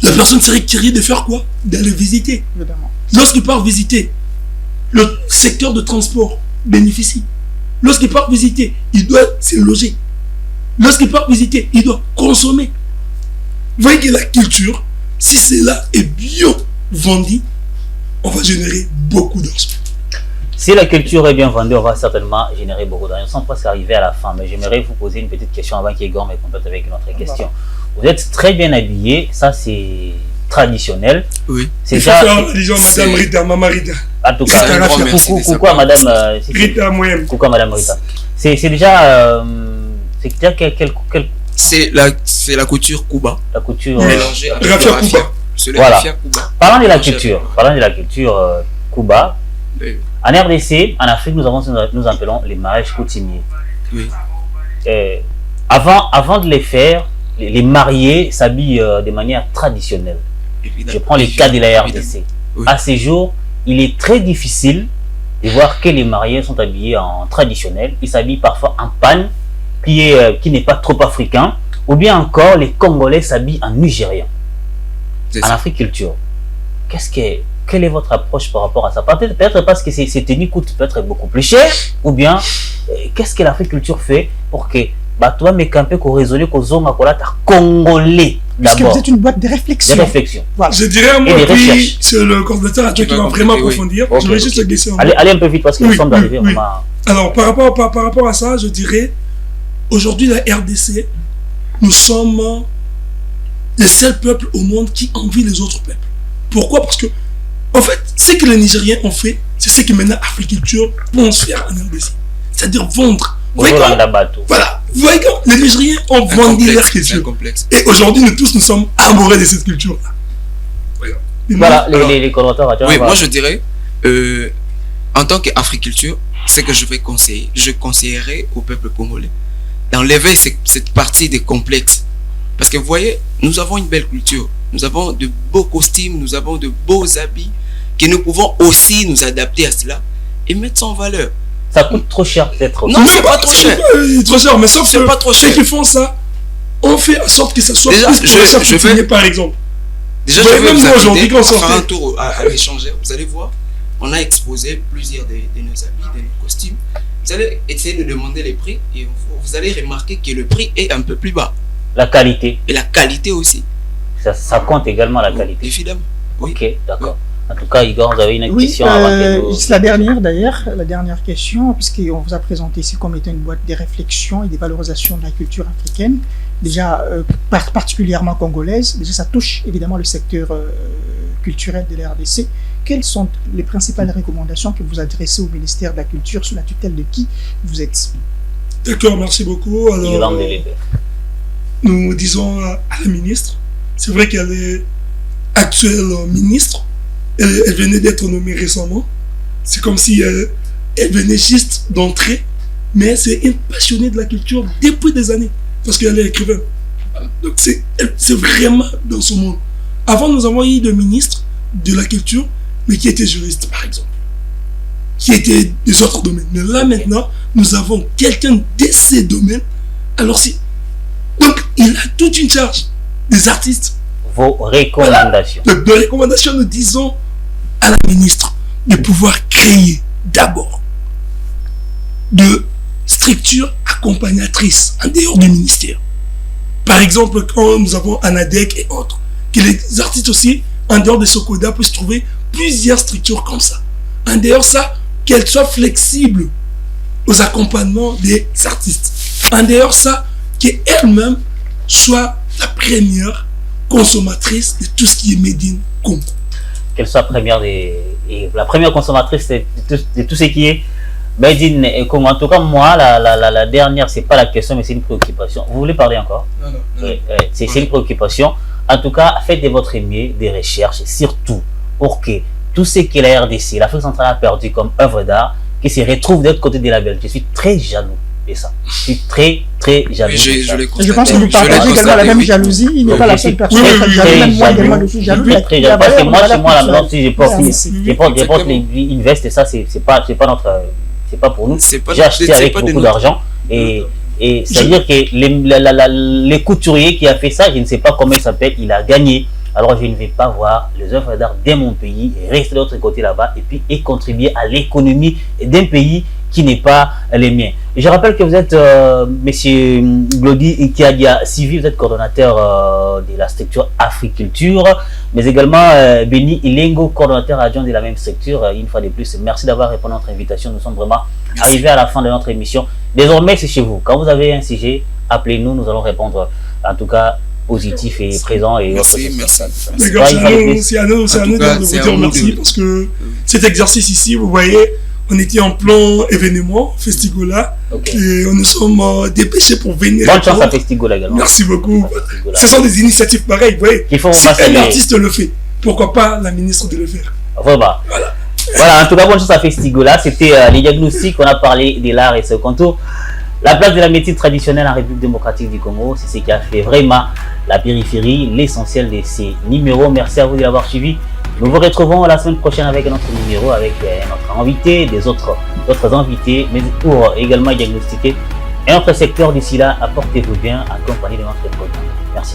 La personne serait curieuse de faire quoi? D'aller visiter. Évidemment. Lorsqu'il part visiter, le secteur de transport bénéficie. Lorsqu'il part visiter, il doit se loger. Lorsqu'il part visiter, il doit consommer. Vous voyez que la culture, si cela est bien vendu, on va générer beaucoup d'argent. Si la culture est bien vendue, on va certainement générer beaucoup d'argent. Nous sommes presque arrivés à la fin, mais j'aimerais vous poser une petite question avant qu'Egor me complète avec une autre question. Vous êtes très bien habillé, ça c'est traditionnel. Oui. C'est il faut ça. faire religion, Madame Rita, Maman Rita. En tout cas, coucou à Madame Rita Moyen. Coucou à Madame Rita. C'est déjà. C'est déjà quel. C'est la couture Kuba. La couture. Mélangée avec Raffia le Kuba. Voilà. Kuba. Parlant de la culture Kuba. Oui. En RDC, en Afrique, nous avons ce que nous appelons les mariages coutumiers. Oui. Avant de les faire, les mariés s'habillent de manière traditionnelle. Évidemment. Je prends le cas de la RDC. Oui. À ces jours, il est très difficile de voir que les mariés sont habillés en traditionnel. Ils s'habillent parfois en panne, qui n'est pas trop africain, ou bien encore les Congolais s'habillent en nigérien. En Africulture. Quelle est votre approche par rapport à ça? Peut-être parce que ces tenues coûtent peut-être beaucoup plus cher, ou bien qu'est-ce que l'Africulture fait pour que toi me camper qu'on raisonne qu'on zonga congolais d'abord? Parce que vous êtes une boîte de réflexion. Voilà. Je dirais moi, puis c'est le coordinateur à toi qui va vraiment approfondir. Okay. Je vais juste le glisser. Allez un peu vite parce que nous sommes arrivés. Oui. Alors par rapport à ça, je dirais aujourd'hui la RDC, nous sommes le seul peuple au monde qui envie les autres peuples. Pourquoi? Parce que en fait, ce que les Nigériens ont fait, c'est ce que maintenant Africulture pense faire en RDC. C'est-à-dire vendre. Voilà. Vous voyez quand les Nigériens ont vendu leur culture. Et aujourd'hui, nous tous, nous sommes amoureux de cette culture-là. Voilà, les collaborateurs. Oui, moi je dirais, en tant qu'Africulture, ce que je vais conseiller, je conseillerais au peuple congolais d'enlever cette partie des complexes. Parce que vous voyez, nous avons une belle culture. nous avons de beaux costumes, nous avons de beaux habits, que nous pouvons aussi nous adapter à cela et mettre ça en valeur. Ça coûte trop cher peut-être. Non, c'est pas trop cher. Trop cher, mais sauf C'est que pas trop ceux cher. qui font ça, on fait en sorte que ça soit Déjà, plus commercial je coutumier, vais- par exemple. Déjà, Ouais, je vais même vous moi, aujourd'hui, inviter quand on à faire un sortait- tour à l'échangeur. Vous allez voir, on a exposé plusieurs de nos habits, de nos costumes. Vous allez essayer de demander les prix et vous allez remarquer que le prix est un peu plus bas. La qualité, Et la qualité aussi, ça compte également la qualité. évidemment. Oui. Ok, d'accord. En tout cas, Igor, vous avez une Oui, question avant que nous... c'est la dernière d'ailleurs, la dernière question, puisqu'on vous a présenté ici comme étant une boîte de réflexion et d'évalorisation de la culture africaine, déjà particulièrement congolaise. Déjà, ça touche évidemment le secteur culturel de la RDC. Quelles sont les principales recommandations que vous adressez au ministère de la Culture, sous la tutelle de qui vous êtes? D'accord, merci beaucoup. Alors, Yolande Delébert. nous disons à la ministre, c'est vrai qu'elle est actuelle ministre, elle venait d'être nommée récemment. C'est comme si elle venait juste d'entrer, mais c'est une passionnée de la culture depuis des années, parce qu'elle est écrivaine. Donc c'est vraiment dans ce monde. Avant, nous avons eu des ministres de la culture, mais qui étaient juristes, par exemple, qui étaient des autres domaines. Mais là, maintenant, nous avons quelqu'un de ces domaines. Alors, donc, il a toute une charge des artistes. Vos recommandations. Donc, de recommandations, nous disons à la ministre de pouvoir créer d'abord de structures accompagnatrices en dehors du ministère. Par exemple, quand nous avons ANADEC et autres, que les artistes aussi, en dehors de Sokoda, puissent trouver plusieurs structures comme ça. En dehors de ça, qu'elles soient flexibles aux accompagnements des artistes. En dehors de ça, qu'elles-mêmes soient la première consommatrice de tout ce qui est made in Congo. Qu'elle soit la première consommatrice de tout ce qui est made in Congo. En tout cas, moi, la dernière, c'est pas la question, mais c'est une préoccupation. Vous voulez parler encore? Non, non, non. Oui, c'est une préoccupation. En tout cas, faites de votre mieux des recherches, surtout pour que tout ce que la RDC, l'Afrique centrale a perdu comme œuvre d'art, qui se retrouve de l'autre côté de la Belgique. Je suis très jaloux de ça. Je suis très, très jaloux. Je de ça. l'ai Je constaté. pense que vous Je l'ai partagez également constaté, la même oui. jalousie. Il n'est pas la Je seule suis personne à être très jaloux. Même moi jaloux. également, je suis jaloux. Je suis très jaloux. Parce que moi, chez moi, à la maison, si je porte Exactement. une veste, et ça, c'est pas pour nous. C'est pas J'ai acheté c'est avec pas de beaucoup notre- d'argent. Et c'est-à-dire que les couturiers qui a fait ça, je ne sais pas comment il s'appelle, il a gagné. Alors je ne vais pas voir les œuvres d'art de mon pays et rester de l'autre côté là-bas et contribuer à l'économie d'un pays qui n'est pas les miens. Et je rappelle que vous êtes monsieur Glody Kiadia Sivi, vous êtes coordonnateur de la structure Africulture, mais également Béni Ilengo, coordonnateur adjoint de la même structure. Une fois de plus, merci d'avoir répondu à notre invitation. Nous sommes vraiment arrivés à la fin de notre émission. Désormais, c'est chez vous. Quand vous avez un sujet, appelez-nous, nous allons répondre. En tout cas, positif et présent. Et Merci, merci. D'accord, c'est à nous En tout de cas, vous c'est à dire nous merci de- parce que cet exercice ici, vous voyez, on était en plein événement, Festigola, Ok. et nous sommes dépêchés pour venir. Bonne chance à répondre. Festigola également. Merci beaucoup. Festigola. Ce sont des initiatives pareilles, vous voyez. Qu'il faut Si pas un saluer. artiste le fait, pourquoi pas la ministre de le faire? Vraiment. Voilà, en tout cas, bonne chance à Festigola. C'était les diagnostics. On a parlé de l'art et ce contour. La place de la médecine traditionnelle en République démocratique du Congo, c'est ce qui a fait vraiment la périphérie, l'essentiel de ces numéros. Merci à vous de l'avoir suivi. Nous vous retrouvons la semaine prochaine avec un autre numéro, avec notre invité, d'autres invités, mais pour également diagnostiquer un autre secteur. D'ici là, apportez-vous bien, accompagné de notre programme. Merci.